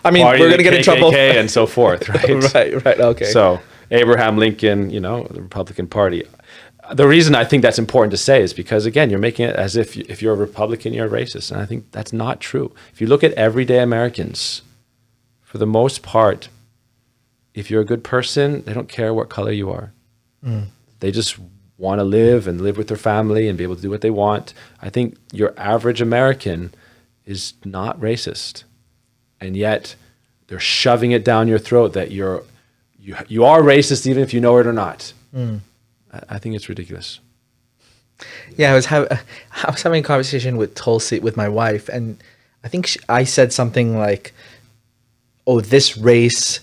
We're going to get in trouble. And so forth, right? Right, okay. So Abraham Lincoln, the Republican Party. The reason I think that's important to say is because, again, you're making it as if you're a Republican, you're a racist. And I think that's not true. If you look at everyday Americans, for the most part, if you're a good person, they don't care what color you are. They just want to live with their family and be able to do what they want. I think your average American is not racist, and yet they're shoving it down your throat that you are racist even if you know it or not. I think it's ridiculous. Yeah, I was having a conversation with Tulsi, with my wife, and I think I said something like, "Oh, this race,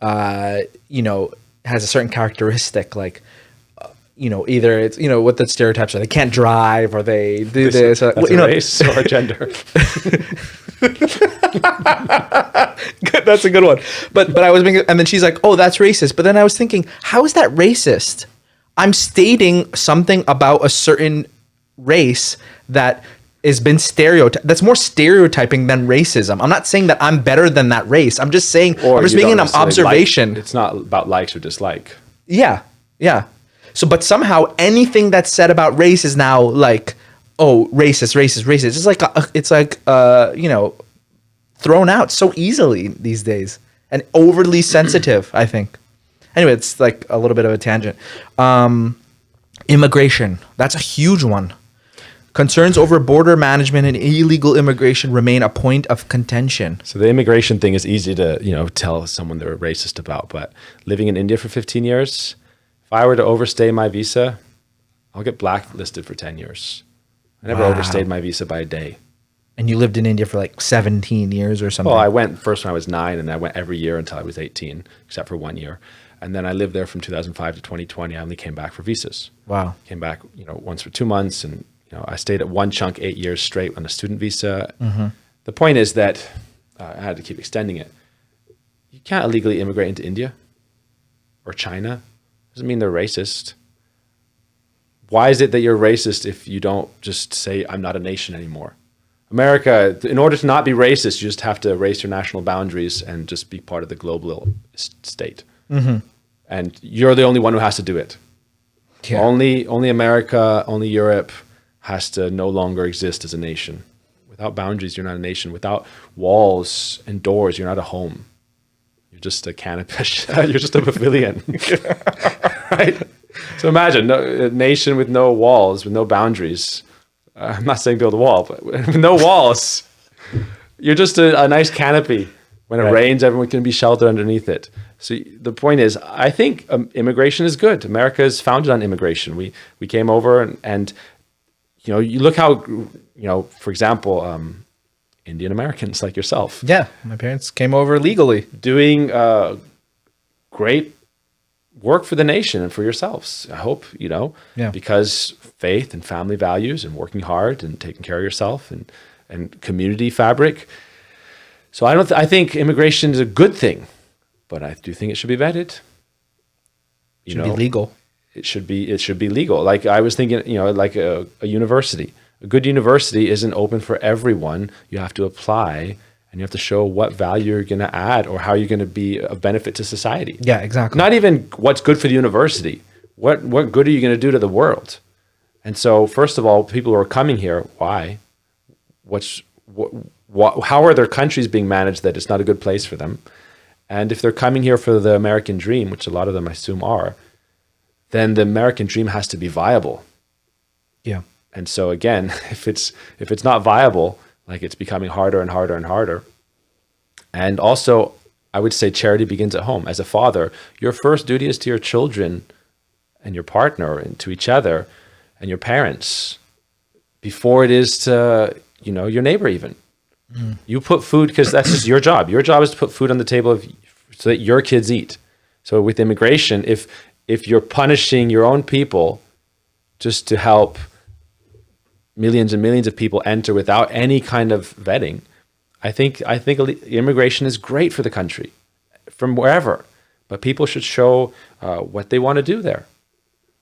you know, has a certain characteristic, like, you know, either it's, you know, what the stereotypes are, they can't drive or they do this, That's you a know, race or a gender. That's a good one." But I was being, and then she's like, "Oh, that's racist." But then I was thinking, how is that racist? I'm stating something about a certain race that has been that's more stereotyping than racism. I'm not saying that I'm better than that race. I'm just saying, I'm just you making don't an necessarily observation. it's not about likes or dislike. Yeah, yeah. So, but somehow anything that's said about race is now like, oh, racist, racist, racist. It's like you know, thrown out so easily these days and overly sensitive, I think. Anyway, it's like a little bit of a tangent. Immigration, that's a huge one. Concerns over border management and illegal immigration remain a point of contention. So the immigration thing is easy to, you know, tell someone they're racist about, but living in India for 15 years, if I were to overstay my visa, I'll get blacklisted for 10 years. I never Wow. overstayed my visa by a day. And you lived in India for like 17 years or something. Well, I went first when I was 9, and I went every year until I was 18, except for 1 year. And then I lived there from 2005 to 2020. I only came back for visas. Wow. Came back, you know, once for 2 months, and you know, I stayed at one chunk 8 years straight on a student visa. Mm-hmm. The point is that I had to keep extending it. You can't illegally immigrate into India or China. Doesn't mean they're racist. Why is it that you're racist if you don't just say, I'm not a nation anymore? America, in order to not be racist, you just have to erase your national boundaries and just be part of the global state. Mm-hmm. And you're the only one who has to do it. Yeah. Only America, only Europe has to no longer exist as a nation. Without boundaries, you're not a nation. Without walls and doors, you're not a home. You're just a canopy. You're just a pavilion. Right? So imagine a nation with no walls, with no boundaries. I'm not saying build a wall, but with no walls. You're just a nice canopy. When it Right. rains, everyone can be sheltered underneath it. So the point is, I think immigration is good. America is founded on immigration. We came over and you know, you look how, you know, for example, Indian Americans like yourself Yeah. My parents came over legally. doing great work for the nation and for yourselves. I hope, you know, Yeah. because faith and family values and working hard and taking care of yourself and community fabric. So I think immigration is a good thing, but I do think it should be vetted. You Should know, be legal. it should be legal. Like I was thinking, you know, like a university. A good university isn't open for everyone. You have to apply and you have to show what value you're going to add or how you're going to be of benefit to society. Yeah, exactly. Not even what's good for the university. What good are you going to do to the world? And so, first of all, people who are coming here, why? How are their countries being managed that it's not a good place for them? And if they're coming here for the American dream, which a lot of them I assume are, then the American dream has to be viable. Yeah. And so again, if it's not viable, like it's becoming harder and harder and harder. And also, I would say charity begins at home. As a father, your first duty is to your children and your partner and to each other and your parents before it is to, you know, your neighbor even. You put food, because that's just your job. Your job is to put food on the table so that your kids eat. So with immigration, if you're punishing your own people just to help millions and millions of people enter without any kind of vetting, I think immigration is great for the country from wherever, but people should show what they want to do there.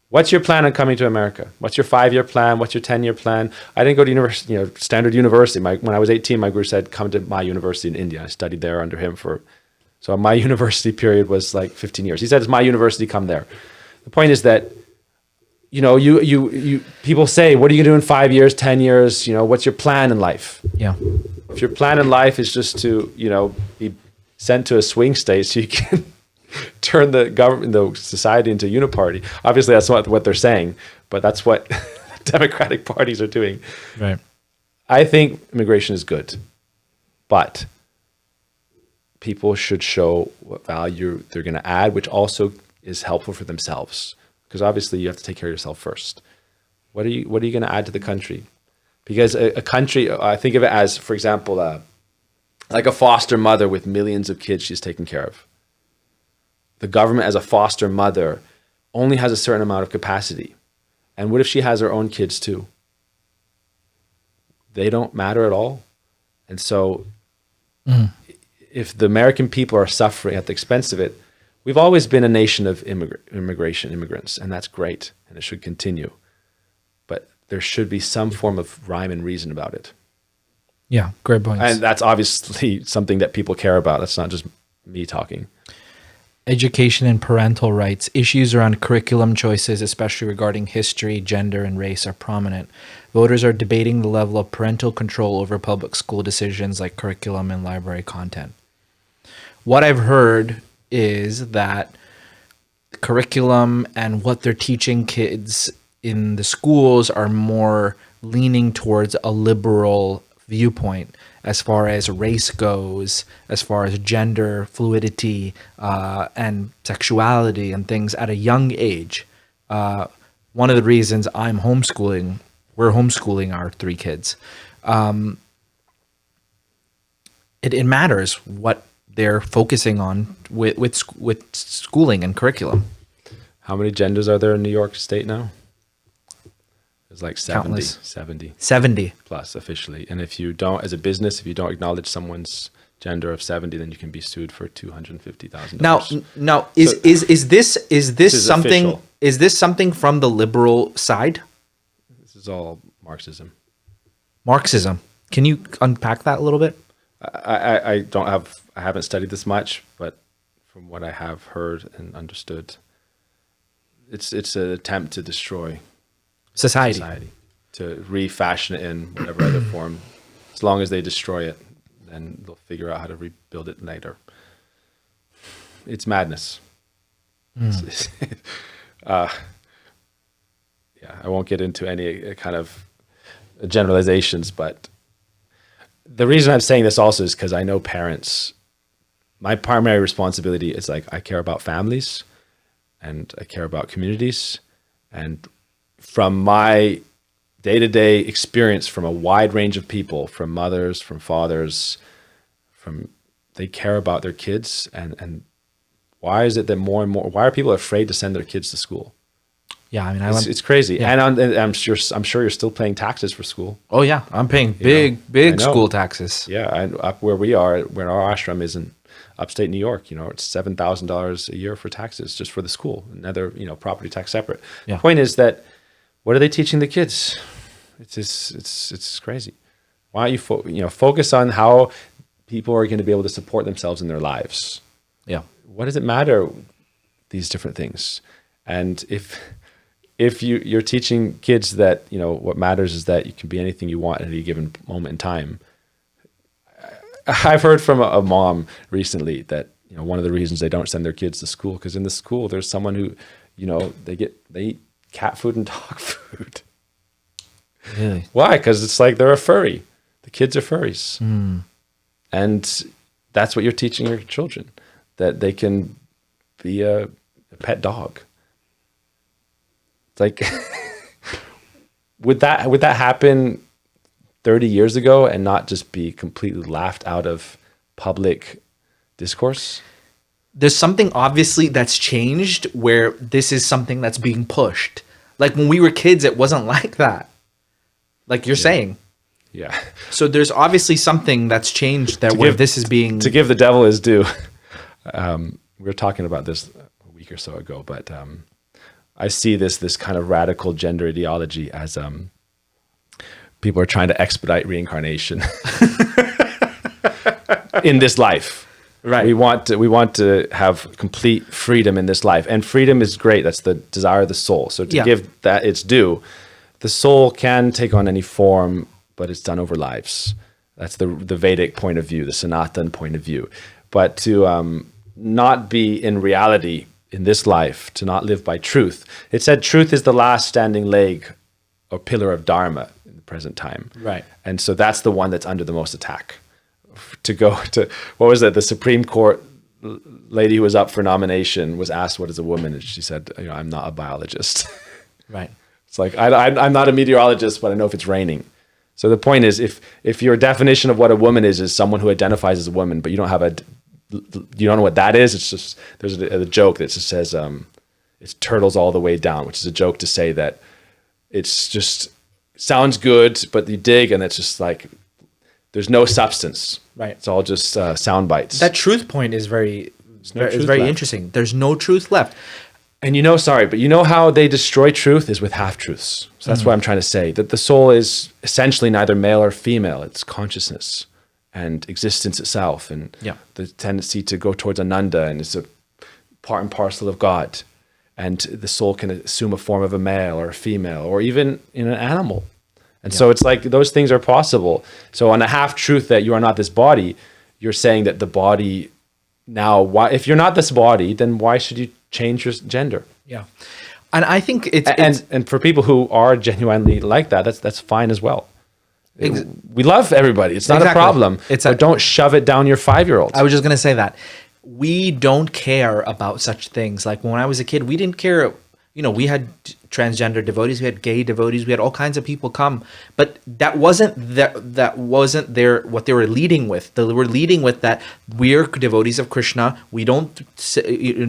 What's your plan on coming to America? What's your 5-year plan? What's your 10-year plan? I didn't go to university, you know, standard university. When I was 18, my guru said, come to my university in India. I studied there under him so my university period was like 15 years. He said, it's my university, come there. The point is that, you know, you people say, what are you gonna do in 5 years, 10 years? You know, what's your plan in life? Yeah. If your plan in life is just to, you know, be sent to a swing state so you can turn the government, the society into a uniparty. Obviously, that's not what they're saying, but that's what democratic parties are doing. Right. I think immigration is good, but people should show what value they're going to add, which also is helpful for themselves. Because obviously, you have to take care of yourself first. What are you going to add to the country? Because a country, I think of it as, for example, like a foster mother with millions of kids she's taking care of. The government as a foster mother only has a certain amount of capacity. And what if she has her own kids too? They don't matter at all. And so if the American people are suffering at the expense of it, we've always been a nation of immigrants, and that's great, and it should continue. But there should be some form of rhyme and reason about it. Yeah, great points. And that's obviously something that people care about. That's not just me talking. Education and parental rights. Issues around curriculum choices, especially regarding history, gender, and race, are prominent. Voters are debating the level of parental control over public school decisions like curriculum and library content. What I've heard is that curriculum and what they're teaching kids in the schools are more leaning towards a liberal viewpoint as far as race goes, as far as gender fluidity and sexuality and things at a young age. One of the reasons we're homeschooling our 3 kids. It matters what they're focusing on with schooling and curriculum. How many genders are there in New York State now? There's like 70, Countless. 70 plus officially. And if you don't, as a business, if you don't acknowledge someone's gender of 70, then you can be sued for $250,000. Now, is this something? official. Is this something from the liberal side? This is all Marxism. Marxism. Can you unpack that a little bit? I haven't studied this much, but from what I have heard and understood, it's an attempt to destroy society, to refashion it in whatever other form. As long as they destroy it, then they'll figure out how to rebuild it later. It's madness. Yeah, I won't get into any kind of generalizations, but the reason I'm saying this also is because I know parents. My primary responsibility is like I care about families, and I care about communities, and from my day-to-day experience from a wide range of people, from mothers, from fathers, they care about their kids, and why is it that more and more, why are people afraid to send their kids to school? Yeah, I mean, it's crazy. Yeah. And I'm sure you're still paying taxes for school. Oh yeah, I'm paying big school taxes. Yeah, and up where we are, where our ashram is in upstate New York, it's $7,000 a year for taxes just for the school. Another, property tax separate. Yeah. The point is that what are they teaching the kids? It's crazy. Why don't you focus on how people are going to be able to support themselves in their lives? Yeah. What does it matter? These different things, and if you're teaching kids that what matters is that you can be anything you want at any given moment in time. I've heard from a mom recently that one of the reasons they don't send their kids to school because in the school there's someone who they eat cat food and dog food. Really? Why? Because it's like they're a furry. The kids are furries, and that's what you're teaching your children, that they can be a pet dog. It's like, would that happen 30 years ago and not just be completely laughed out of public discourse? There's something obviously that's changed where this is something that's being pushed. Like when we were kids, it wasn't like that. Like you're saying. Yeah. So there's obviously something that's changed where this is being... To give the devil his due. We were talking about this a week or so ago, but I see this kind of radical gender ideology as people are trying to expedite reincarnation in this life. Right. We want to have complete freedom in this life, and freedom is great. That's the desire of the soul. So to give that its due, the soul can take on any form, but it's done over lives. That's the Vedic point of view, the Sanatan point of view. But to not be in reality in this life, to not live by truth. It said truth is the last standing leg or pillar of Dharma in the present time. Right. And so that's the one that's under the most attack. To go to, what was it? The Supreme Court lady who was up for nomination was asked, what is a woman? And she said, I'm not a biologist. Right. It's like, I'm not a meteorologist, but I know if it's raining. So the point is, if your definition of what a woman is someone who identifies as a woman, but you don't know what that is, it's just, there's a joke that just says, it's turtles all the way down, which is a joke to say that it's just sounds good, but you dig and it's just like, there's no substance. Right. It's all just sound bites. That truth point is very interesting. There's no truth left. And you know how they destroy truth is with half-truths. So that's what I'm trying to say, that the soul is essentially neither male or female. It's consciousness and existence itself, and the tendency to go towards Ananda, and it's a part and parcel of God. And the soul can assume a form of a male or a female, or even in an animal. And so it's like those things are possible. So on a half-truth that you are not this body, you're saying that the body now, if you're not this body, then why should you change your gender? Yeah. And I think it's and for people who are genuinely like that, that's fine as well. We love everybody. It's not a problem. But don't shove it down your 5-year-old. I was just going to say that. We don't care about such things. Like when I was a kid, we didn't care. You know, we had transgender devotees, we had gay devotees, we had all kinds of people come, but that wasn't their what they were leading with. They were leading with that we're devotees of Krishna. We don't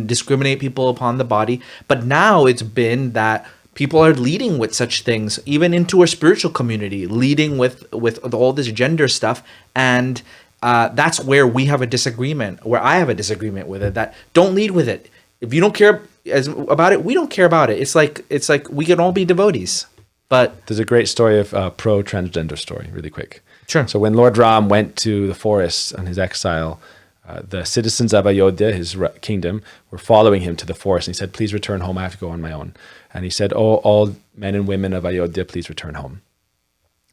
discriminate people upon the body. But now it's been that people are leading with such things, even into a spiritual community, leading with all this gender stuff, and that's where we have a disagreement. Where I have a disagreement with it. That don't lead with it. If you don't care about it, we don't care about it. It's like we can all be devotees. But there's a great story of pro-transgender story, really quick. Sure. So when Lord Ram went to the forest on his exile, the citizens of Ayodhya, his kingdom, were following him to the forest. And he said, "Please return home. I have to go on my own." And he said, "Oh, all men and women of Ayodhya, please return home."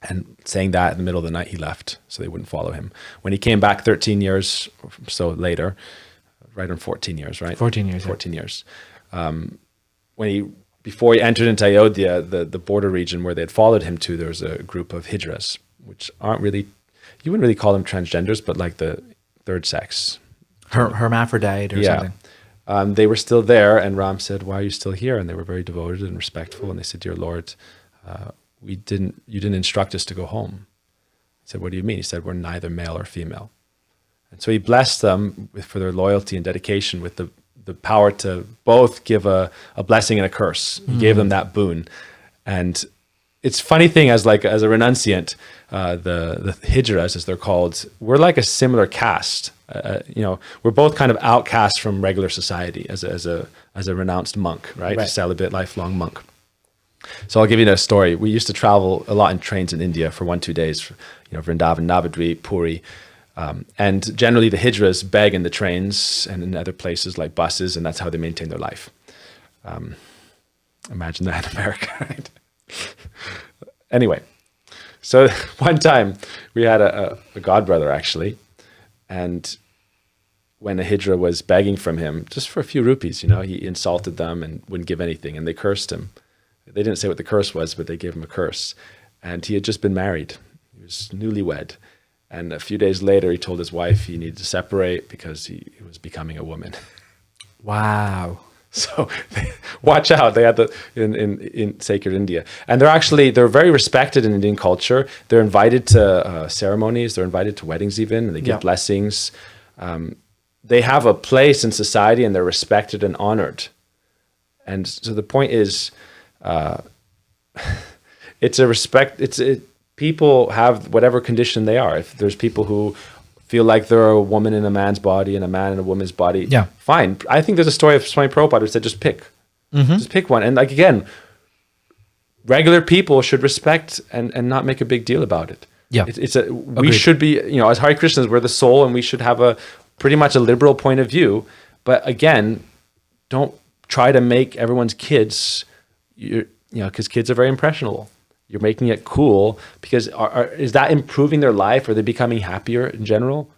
And saying that in the middle of the night, he left so they wouldn't follow him. When he came back 13 years or so later, right on 14 years, right? 14 years. 14 years. Before he entered into Ayodhya, the border region where they had followed him to, there was a group of hijras, which aren't really, you wouldn't really call them transgenders, but like the third sex. Hermaphrodite or something. They were still there, and Ram said, "Why are you still here?" And they were very devoted and respectful. And they said, "Dear Lord, you didn't instruct us to go home." He said, "What do you mean?" He said, "We're neither male or female." And so he blessed them for their loyalty and dedication with the power to both give a blessing and a curse. He gave them that boon. And it's a funny thing, as a renunciant, the hijras, as they're called, we're like a similar caste. We're both kind of outcasts from regular society as a renounced monk, right? A celibate, lifelong monk. So I'll give you a story. We used to travel a lot in trains in India for 1-2 days, Vrindavan, Navadvip, Puri. And generally the hijras beg in the trains and in other places like buses, and that's how they maintain their life. Imagine that in America, right? Anyway, so one time we had a godbrother actually, and when a hijra was begging from him, just for a few rupees, he insulted them and wouldn't give anything, and they cursed him. They didn't say what the curse was, but they gave him a curse. And he had just been married. He was newlywed. And a few days later, he told his wife he needed to separate because he was becoming a woman. Wow. So watch out. They had in sacred India. And they're very respected in Indian culture. They're invited to ceremonies. They're invited to weddings even, and they give blessings. They have a place in society, and they're respected and honored. And so the point is, it's a respect. People have whatever condition they are. If there's people who feel like they're a woman in a man's body and a man in a woman's body, fine. I think there's a story of Swami Prabhupada who said, just pick. Just pick one. And again, regular people should respect and not make a big deal about it. Yeah. We should be, as Hare Krishnas, we're the soul, and we should have pretty much a liberal point of view. But again, don't try to make everyone's kids, because kids are very impressionable. You're making it cool because is that improving their life? Are they becoming happier in general?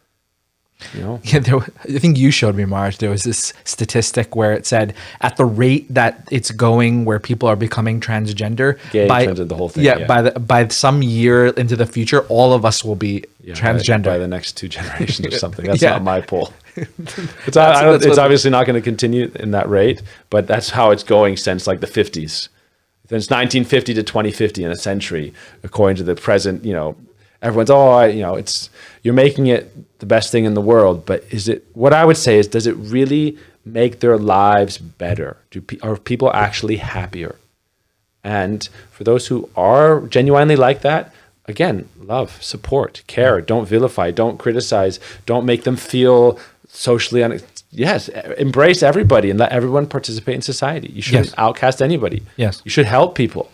Yeah, I think you showed me, Marge, there was this statistic where it said at the rate that it's going where people are becoming transgender, gay, transgender, the whole thing. By some year into the future, all of us will be transgender. By the next 2 generations or something. That's not my poll. It's obviously not going to continue in that rate, but that's how it's going since like the 50s. Since 1950 to 2050 in a century, according to the present, everyone's, you're making it the best thing in the world. But what I would say is, does it really make their lives better? Are people actually happier? And for those who are genuinely like that, again, love, support, care, don't vilify, don't criticize, don't make them feel socially yes, embrace everybody and let everyone participate in society. You shouldn't outcast anybody. Yes. You should help people.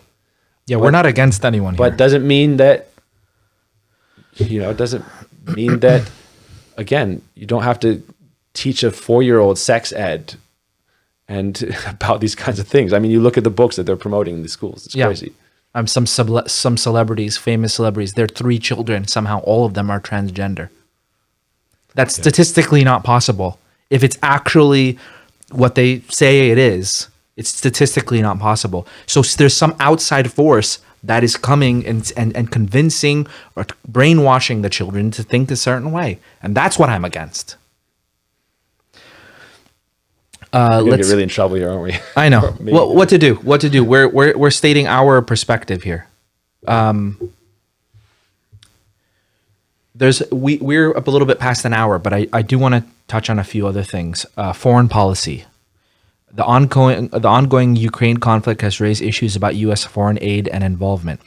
Yeah, we're not against anyone here. But doesn't mean that, again, you don't have to teach a 4-year-old sex ed and about these kinds of things. I mean, you look at the books that they're promoting in the schools. It's crazy. Some celebrities, famous celebrities, their 3 children, somehow all of them are transgender. That's statistically not possible. If it's actually what they say it is, it's statistically not possible. So there's some outside force that is coming and convincing or brainwashing the children to think a certain way. And that's what I'm against. We're get really in trouble here, aren't we? I know. Well, what to do? We're stating our perspective here. We're up a little bit past an hour, but I do want to touch on a few other things. Foreign policy. The ongoing Ukraine conflict has raised issues about U.S. foreign aid and involvement.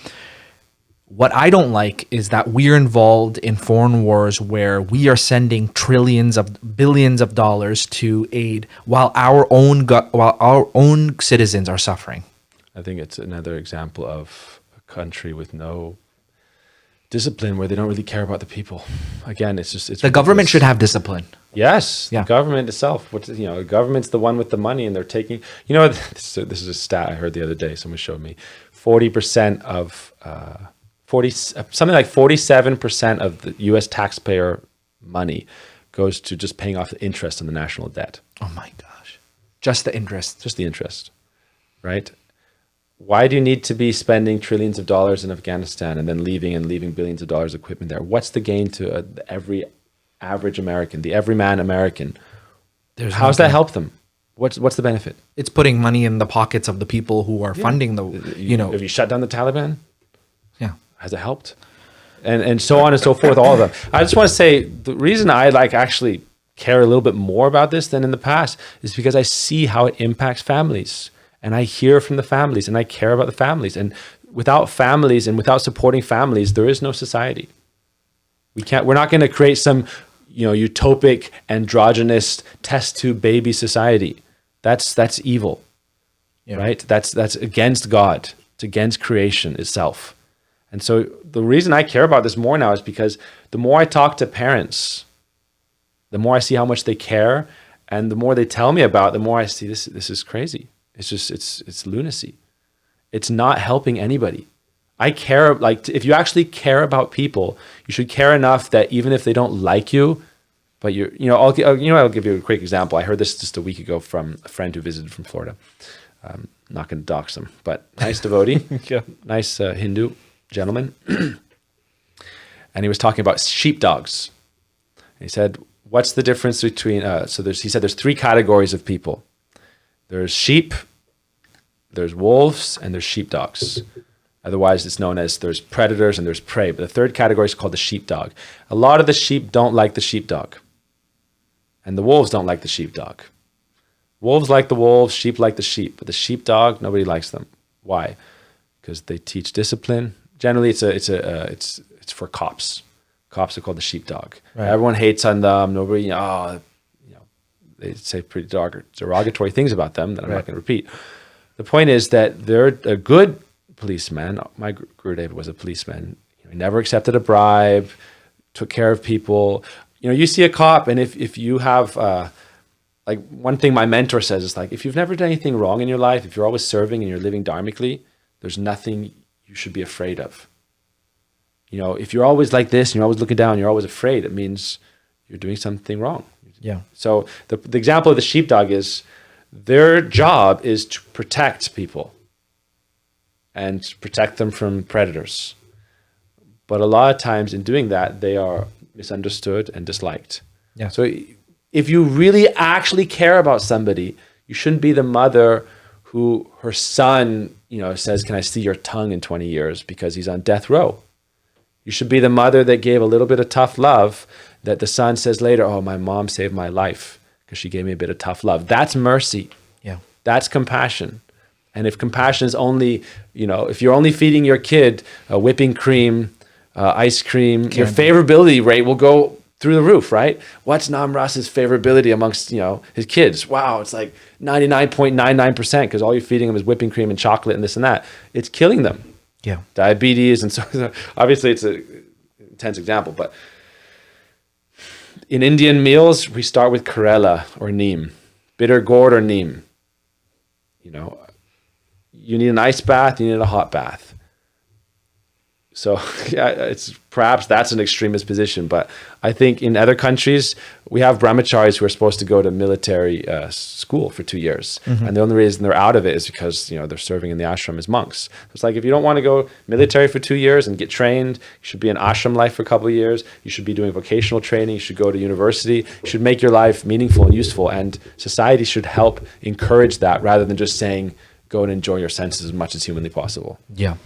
What I don't like is that we're involved in foreign wars where we are sending billions of dollars to aid while our own citizens are suffering. I think it's another example of a country with no discipline where they don't really care about the people. Again, it's the government should have discipline. Yes, the government itself. The government's the one with the money, and they're taking. This is a stat I heard the other day. Someone showed me 40% of. Something like 47% of the U.S. taxpayer money goes to just paying off the interest on the national debt. Oh my gosh. Just the interest. Just the interest, right? Why do you need to be spending trillions of dollars in Afghanistan and then leaving billions of dollars of equipment there? What's the gain to every average American, the everyman American? How does that help them? What's the benefit? It's putting money in the pockets of the people who are funding the, Have you shut down the Taliban? Yeah. Has it helped? And so on and so forth, all of them. I just want to say the reason I actually care a little bit more about this than in the past is because I see how it impacts families. And I hear from the families and I care about the families. And without families and without supporting families, there is no society. We're not going to create some, utopic, androgynous test tube baby society. That's evil, right? That's against God. It's against creation itself. And so the reason I care about this more now is because the more I talk to parents, the more I see how much they care, and the more they tell me about it, the more I see this is crazy. It's lunacy. It's not helping anybody. I care, if you actually care about people, you should care enough that even if they don't like you, but I'll give you a quick example. I heard this just a week ago from a friend who visited from Florida. Not going to dox him, but nice devotee, nice Hindu gentleman. And he was talking about sheepdogs. He said, what's the difference between, he said there's 3 categories of people. There's sheep, there's wolves, and there's sheepdogs. Otherwise, it's known as there's predators and there's prey. But the 3rd category is called the sheepdog. A lot of the sheep don't like the sheepdog. And the wolves don't like the sheepdog. Wolves like the wolves, sheep like the sheep. But the sheepdog, nobody likes them. Why? Because they teach discipline. Generally, it's for cops. Cops are called the sheepdog. Right. Everyone hates on them. Nobody, they say pretty derogatory things about them that I'm not going to repeat. The point is that they're a good policeman. My Guru Deva was a policeman. He never accepted a bribe, took care of people. You see a cop, and if you have, one thing my mentor says is if you've never done anything wrong in your life, if you're always serving and you're living dharmically, there's nothing you should be afraid of. If you're always like this and you're always looking down, you're always afraid, it means you're doing something wrong. Yeah. So the example of the sheepdog is their job is to protect people and protect them from predators. But a lot of times in doing that, they are misunderstood and disliked. Yeah. So if you really actually care about somebody, you shouldn't be the mother who her son, says, "Can I see your tongue in 20 years?" because he's on death row. You should be the mother that gave a little bit of tough love that the son says later, "Oh, my mom saved my life because she gave me a bit of tough love." That's mercy. Yeah. That's compassion. And if compassion is only, if you're only feeding your kid whipping cream, ice cream, your favorability rate will go through the roof, right? What's Namras's favorability amongst, his kids? Wow, it's like 99.99% because all you're feeding them is whipping cream and chocolate and this and that. It's killing them. Yeah. Diabetes and so obviously it's an intense example, but in Indian meals, we start with Karela or neem, bitter gourd or neem. You need an ice bath, you need a hot bath. So yeah, perhaps that's an extremist position, but I think in other countries, we have brahmacharis who are supposed to go to military school for 2 years. And the only reason they're out of it is because, they're serving in the ashram as monks. It's like, if you don't want to go military for 2 years and get trained, you should be in ashram life for a couple of years. You should be doing vocational training. You should go to university. You should make your life meaningful and useful. And society should help encourage that rather than just saying, go and enjoy your senses as much as humanly possible. Yeah.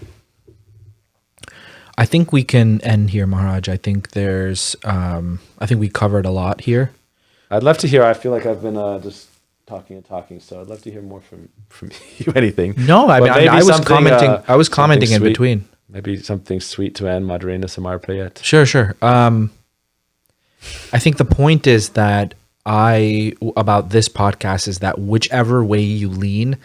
I think we can end here, Maharaj. I think I think we covered a lot here. I'd love to hear. I feel like I've been just talking, so I'd love to hear more from you. Anything? No, I mean, I was commenting. I was commenting in between. Maybe something sweet to end. Madhurena Samarprayat. Sure. I think the point is that about this podcast is that whichever way you lean,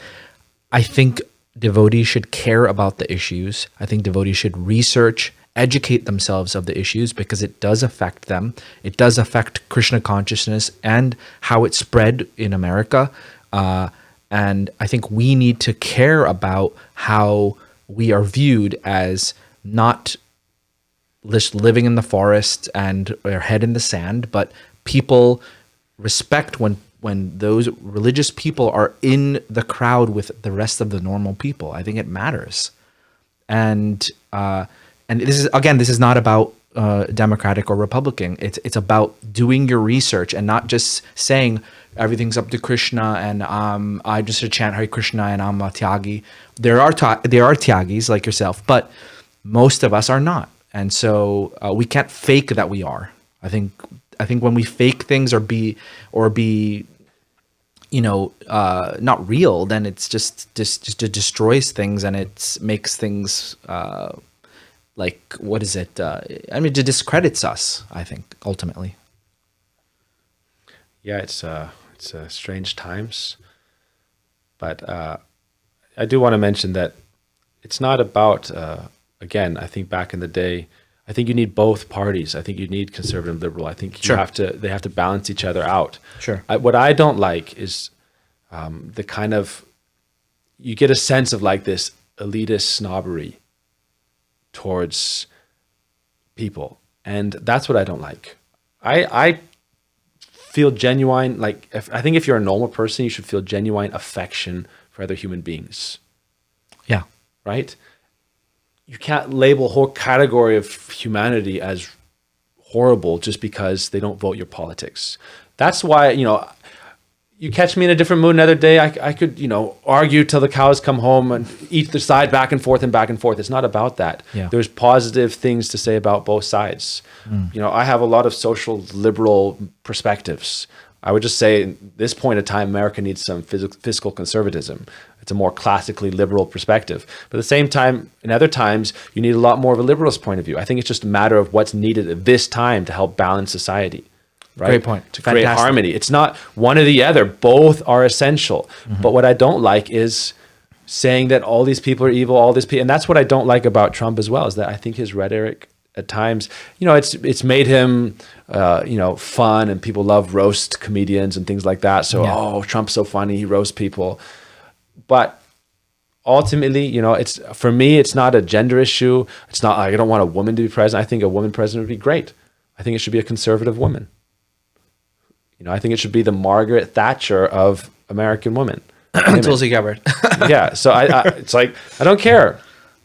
I think devotees should care about the issues. I think devotees should research, educate themselves of the issues because it does affect them. It does affect Krishna consciousness and how it spread in America. And I think we need to care about how we are viewed as not just living in the forest and our head in the sand, but people respect when those religious people are in the crowd with the rest of the normal people. I think it matters. And this is not about Democratic or Republican. It's about doing your research and not just saying everything's up to Krishna and I just chant Hare Krishna and I'm a Tyagi. There are Tyagis like yourself, but most of us are not. And so we can't fake that we are. I think when we fake things or be not real, then it's just destroys things and it makes things like, what is it? It discredits us, I think, ultimately. Yeah, it's strange times, but I do want to mention that it's not about. Again, I think back in the day, I think you need both parties. I think you need conservative and liberal. I think they have to balance each other out. Sure. What I don't like is the kind of, you get a sense of like this elitist snobbery towards people. And that's what I don't like. I feel genuine, I think if you're a normal person, you should feel genuine affection for other human beings. Yeah. Right? You can't label a whole category of humanity as horrible just because they don't vote your politics. That's why, you catch me in a different mood another day, I could, argue till the cows come home and either side back and forth and back and forth. It's not about that. Yeah. There's positive things to say about both sides. I have a lot of social liberal perspectives. I would just say at this point in time, America needs some fiscal conservatism. It's a more classically liberal perspective. But at the same time, in other times, you need a lot more of a liberalist point of view. I think it's just a matter of what's needed at this time to help balance society. Right? Great point. To create harmony. It's not one or the other. Both are essential. But what I don't like is saying that all these people are evil, all these people. And that's what I don't like about Trump as well, is that I think his rhetoric at times, it's made him, fun, and people love roast comedians and things like that. So, Trump's so funny, he roasts people. But ultimately, for me, it's not a gender issue. It's not like I don't want a woman to be president. I think a woman president would be great. I think it should be a conservative woman. I think it should be the Margaret Thatcher of American women. Tulsi Gabbard. Yeah. So it's like, I don't care.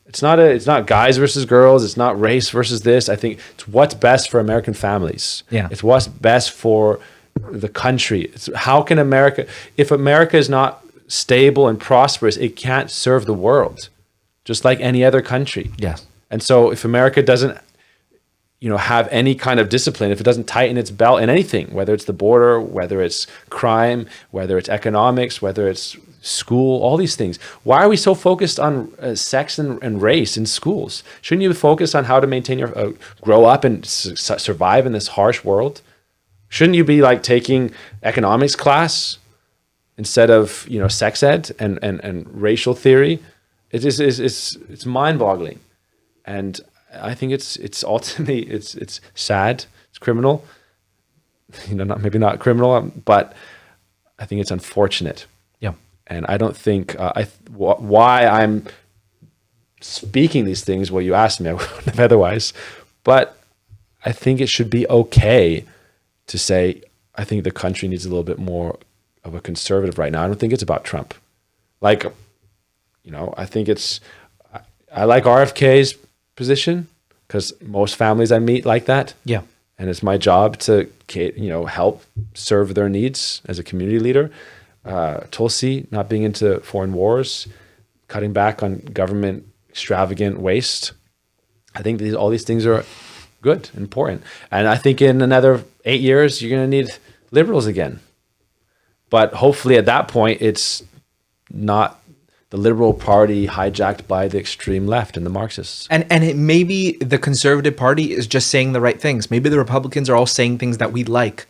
It's not guys versus girls. It's not race versus this. I think it's what's best for American families. Yeah. It's what's best for the country. It's how can America, if America is not stable and prosperous, it can't serve the world, just like any other country. Yes. And so if America doesn't, have any kind of discipline, if it doesn't tighten its belt in anything, whether it's the border, whether it's crime, whether it's economics, whether it's school, all these things, why are we so focused on sex and race in schools? Shouldn't you focus on how to maintain your, grow up and survive in this harsh world? Shouldn't you be like taking economics class instead of, sex ed and racial theory? It's mind-boggling. And I think it's ultimately it's sad, it's criminal, maybe not criminal, but I think it's unfortunate. Yeah. And I don't think why I'm speaking these things. Well, you asked me, I wouldn't have otherwise, but I think it should be okay to say I think the country needs a little bit more of a conservative right now. I don't think it's about Trump. Like, I think I like RFK's position because most families I meet like that. Yeah. And it's my job to, help serve their needs as a community leader. Tulsi, not being into foreign wars, cutting back on government extravagant waste. I think all these things are good, important. And I think in another 8 years, you're going to need liberals again. But hopefully at that point, it's not the Liberal Party hijacked by the extreme left and the Marxists. And maybe the Conservative Party is just saying the right things. Maybe the Republicans are all saying things that we like.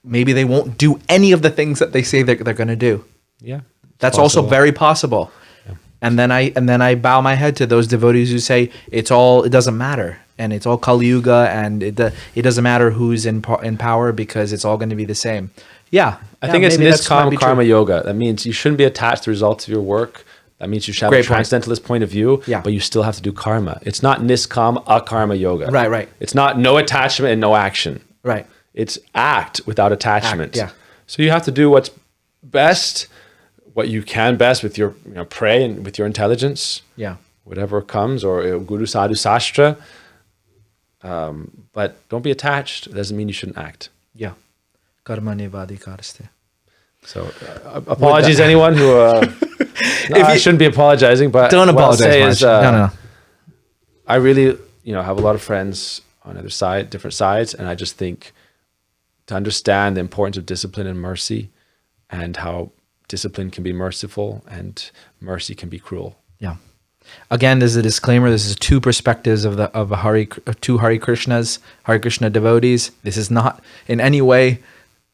Maybe they won't do any of the things that they say they're going to do. Yeah, that's possible. Also very possible. Yeah. And then I bow my head to those devotees who say it doesn't matter, and it's all Kali Yuga, and it doesn't matter who's in power because it's all going to be the same. Yeah, I think it's Niskam Karma Yoga. That means you shouldn't be attached to the results of your work. That means you should have a transcendentalist point of view, but you still have to do karma. It's not Niskam Akarma Yoga. Right. It's not no attachment and no action. Right. It's act without attachment. Yeah. So you have to do what's best, what you can best with your pray and with your intelligence. Yeah. Whatever comes, or Guru Sadhu Sastra. But don't be attached. It doesn't mean you shouldn't act. Yeah. Karma nevadikaraste. So apologies anyone who I shouldn't be apologizing, but don't apologize much. No. I really have a lot of friends on either side, different sides, and I just think to understand the importance of discipline and mercy, and how discipline can be merciful and mercy can be cruel. Yeah. Again, there's a disclaimer. This is two perspectives of two Hare Krishna devotees. This is not in any way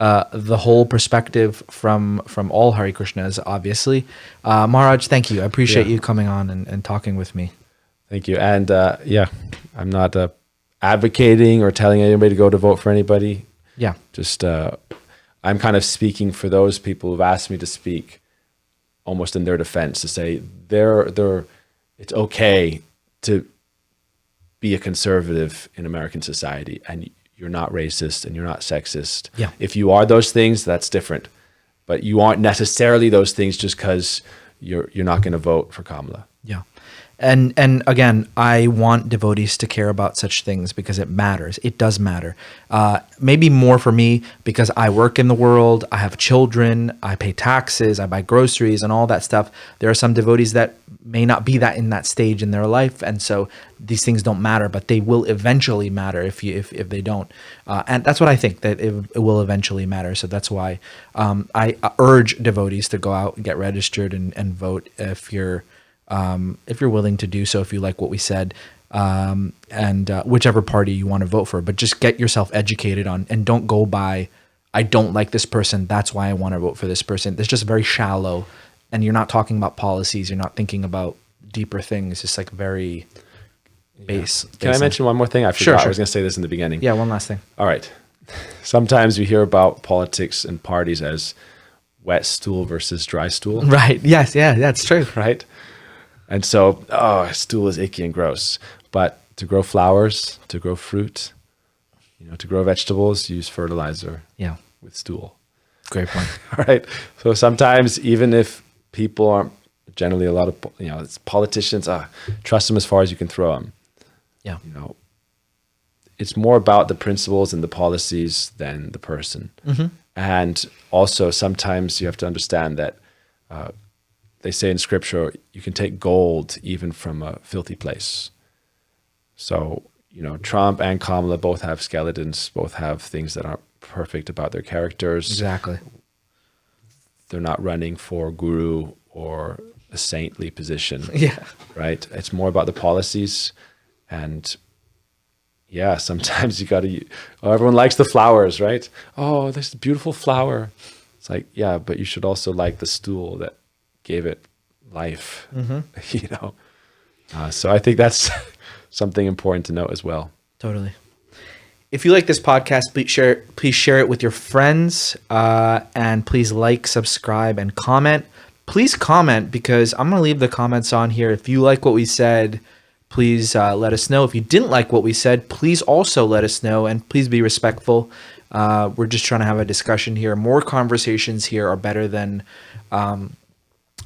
the whole perspective from all Hare Krishnas, obviously. Maharaj, thank you. I appreciate you coming on and talking with me. Thank you. And I'm not advocating or telling anybody to go to vote for anybody. Yeah. Just I'm kind of speaking for those people who've asked me to speak, almost in their defense, to say it's okay to be a conservative in American society, and you're not racist and you're not sexist. Yeah. If you are those things, that's different. But you aren't necessarily those things just because you're not going to vote for Kamala. Yeah. And again, I want devotees to care about such things because it matters. It does matter. Maybe more for me because I work in the world, I have children, I pay taxes, I buy groceries and all that stuff. There are some devotees that may not be in that stage in their life, and so these things don't matter, but they will eventually matter if they don't. And that's what I think, that it will eventually matter. So that's why I urge devotees to go out and get registered and vote if you're willing to do so, if you like what we said, and whichever party you want to vote for, but just get yourself educated on, and don't go by, I don't like this person, that's why I want to vote for this person. It's just very shallow, and you're not talking about policies, you're not thinking about deeper things. It's like very base. Can I mention one more thing? I forgot. Sure. I was going to say this in the beginning. Yeah, one last thing. All right. Sometimes we hear about politics and parties as wet stool versus dry stool. Right. Yes. Yeah, that's true. Right. And so, stool is icky and gross. But to grow flowers, to grow fruit, to grow vegetables, use fertilizer. Yeah. With stool. Great point. All right. So sometimes, even if people aren't generally a lot of, it's politicians, trust them as far as you can throw them. Yeah. It's more about the principles and the policies than the person. Mm-hmm. And also sometimes you have to understand that they say in scripture, you can take gold even from a filthy place. So, Trump and Kamala both have skeletons, both have things that aren't perfect about their characters. Exactly. They're not running for guru or a saintly position. Yeah. Right? It's more about the policies. And yeah, sometimes you got to, everyone likes the flowers, right? Oh, there's a beautiful flower. It's like, yeah, but you should also like the stool that gave it life, So I think that's something important to note as well. Totally. If you like this podcast, please share it with your friends, and please like, subscribe, and comment. Please comment, because I'm going to leave the comments on here. If you like what we said, please let us know. If you didn't like what we said, please also let us know, and please be respectful. We're just trying to have a discussion here. More conversations here are better than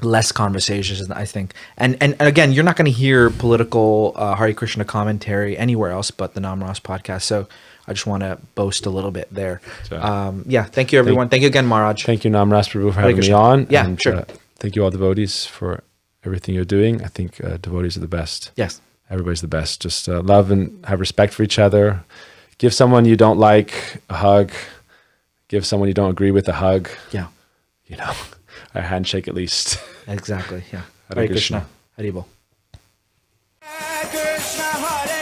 less conversations, I think. And again, you're not going to hear political Hare Krishna commentary anywhere else but the Namras podcast. So I just want to boast a little bit there. Thank you, everyone. Thank you again, Maharaj. Thank you, Namras Prabhu, for having me on. Yeah, and, sure. Thank you all devotees for everything you're doing. I think devotees are the best. Yes. Everybody's the best. Just love and have respect for each other. Give someone you don't like a hug. Give someone you don't agree with a hug. Yeah. A handshake at least. Exactly. Yeah. Hare Krishna. Haribol. Krishna, Hare